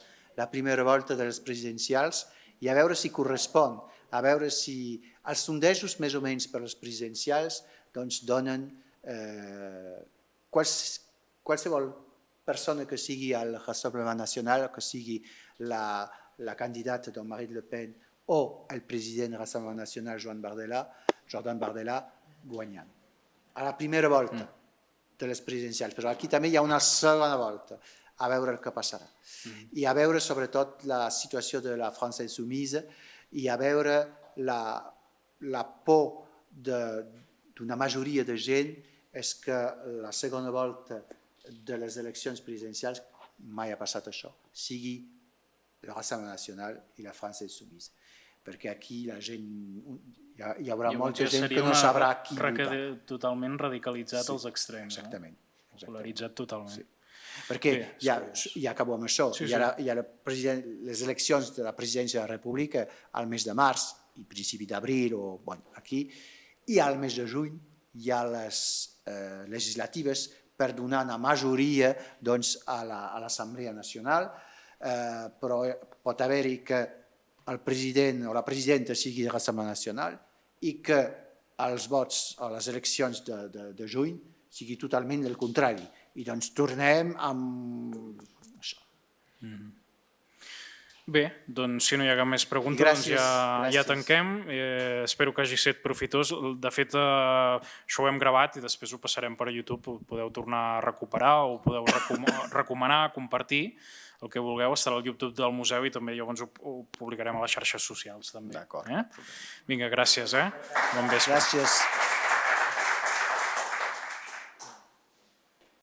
volta de les presidencials i a veure si correspon, a veure si els sondejos més o menys per les presidencials doncs donen qualsevol persona que sigui al Rassemblement Nacional, que sigui la candidata de Marine Le Pen o el president del Rassemblement Nacional, Jordan Bardella, guanyant. A la primera volta de les presidencials, però aquí també hi ha una segona volta, a veure el que passarà. I a veure sobretot la situació de la França insubmisa i a veure la por d'una majoria de gent és que la segona volta de les eleccions presidencials, mai ha passat això, sigui el Rassemblement Nacional i la França insubmisa. Perquè aquí la gent, hi haurà molta gent que no sabrà qui votar. Totalment radicalitzat als extrems. Exactament. Polaritzat totalment. Perquè ja acabo amb això. Hi ha les eleccions de la presidència de la República al mes de març i principi d'abril o aquí, i al mes de juny hi ha les legislatives per donar una majoria a l'Assemblea Nacional, però pot haver-hi que el president o la presidenta sigui del Rassemblement Nacional i que els vots a les eleccions de juny sigui totalment el contrari. I doncs tornem amb això. Bé, doncs si no hi ha cap més preguntes, ja tanquem. Espero que hagi estat profitós. De fet, això ho hem gravat i després ho passarem per a YouTube. Ho podeu tornar a recuperar o ho podeu recomanar, compartir. El que vulgueu estarà al YouTube del museu i també llavors ho publicarem a les xarxes socials. D'acord. Vinga, gràcies. Bon vespre. Gràcies.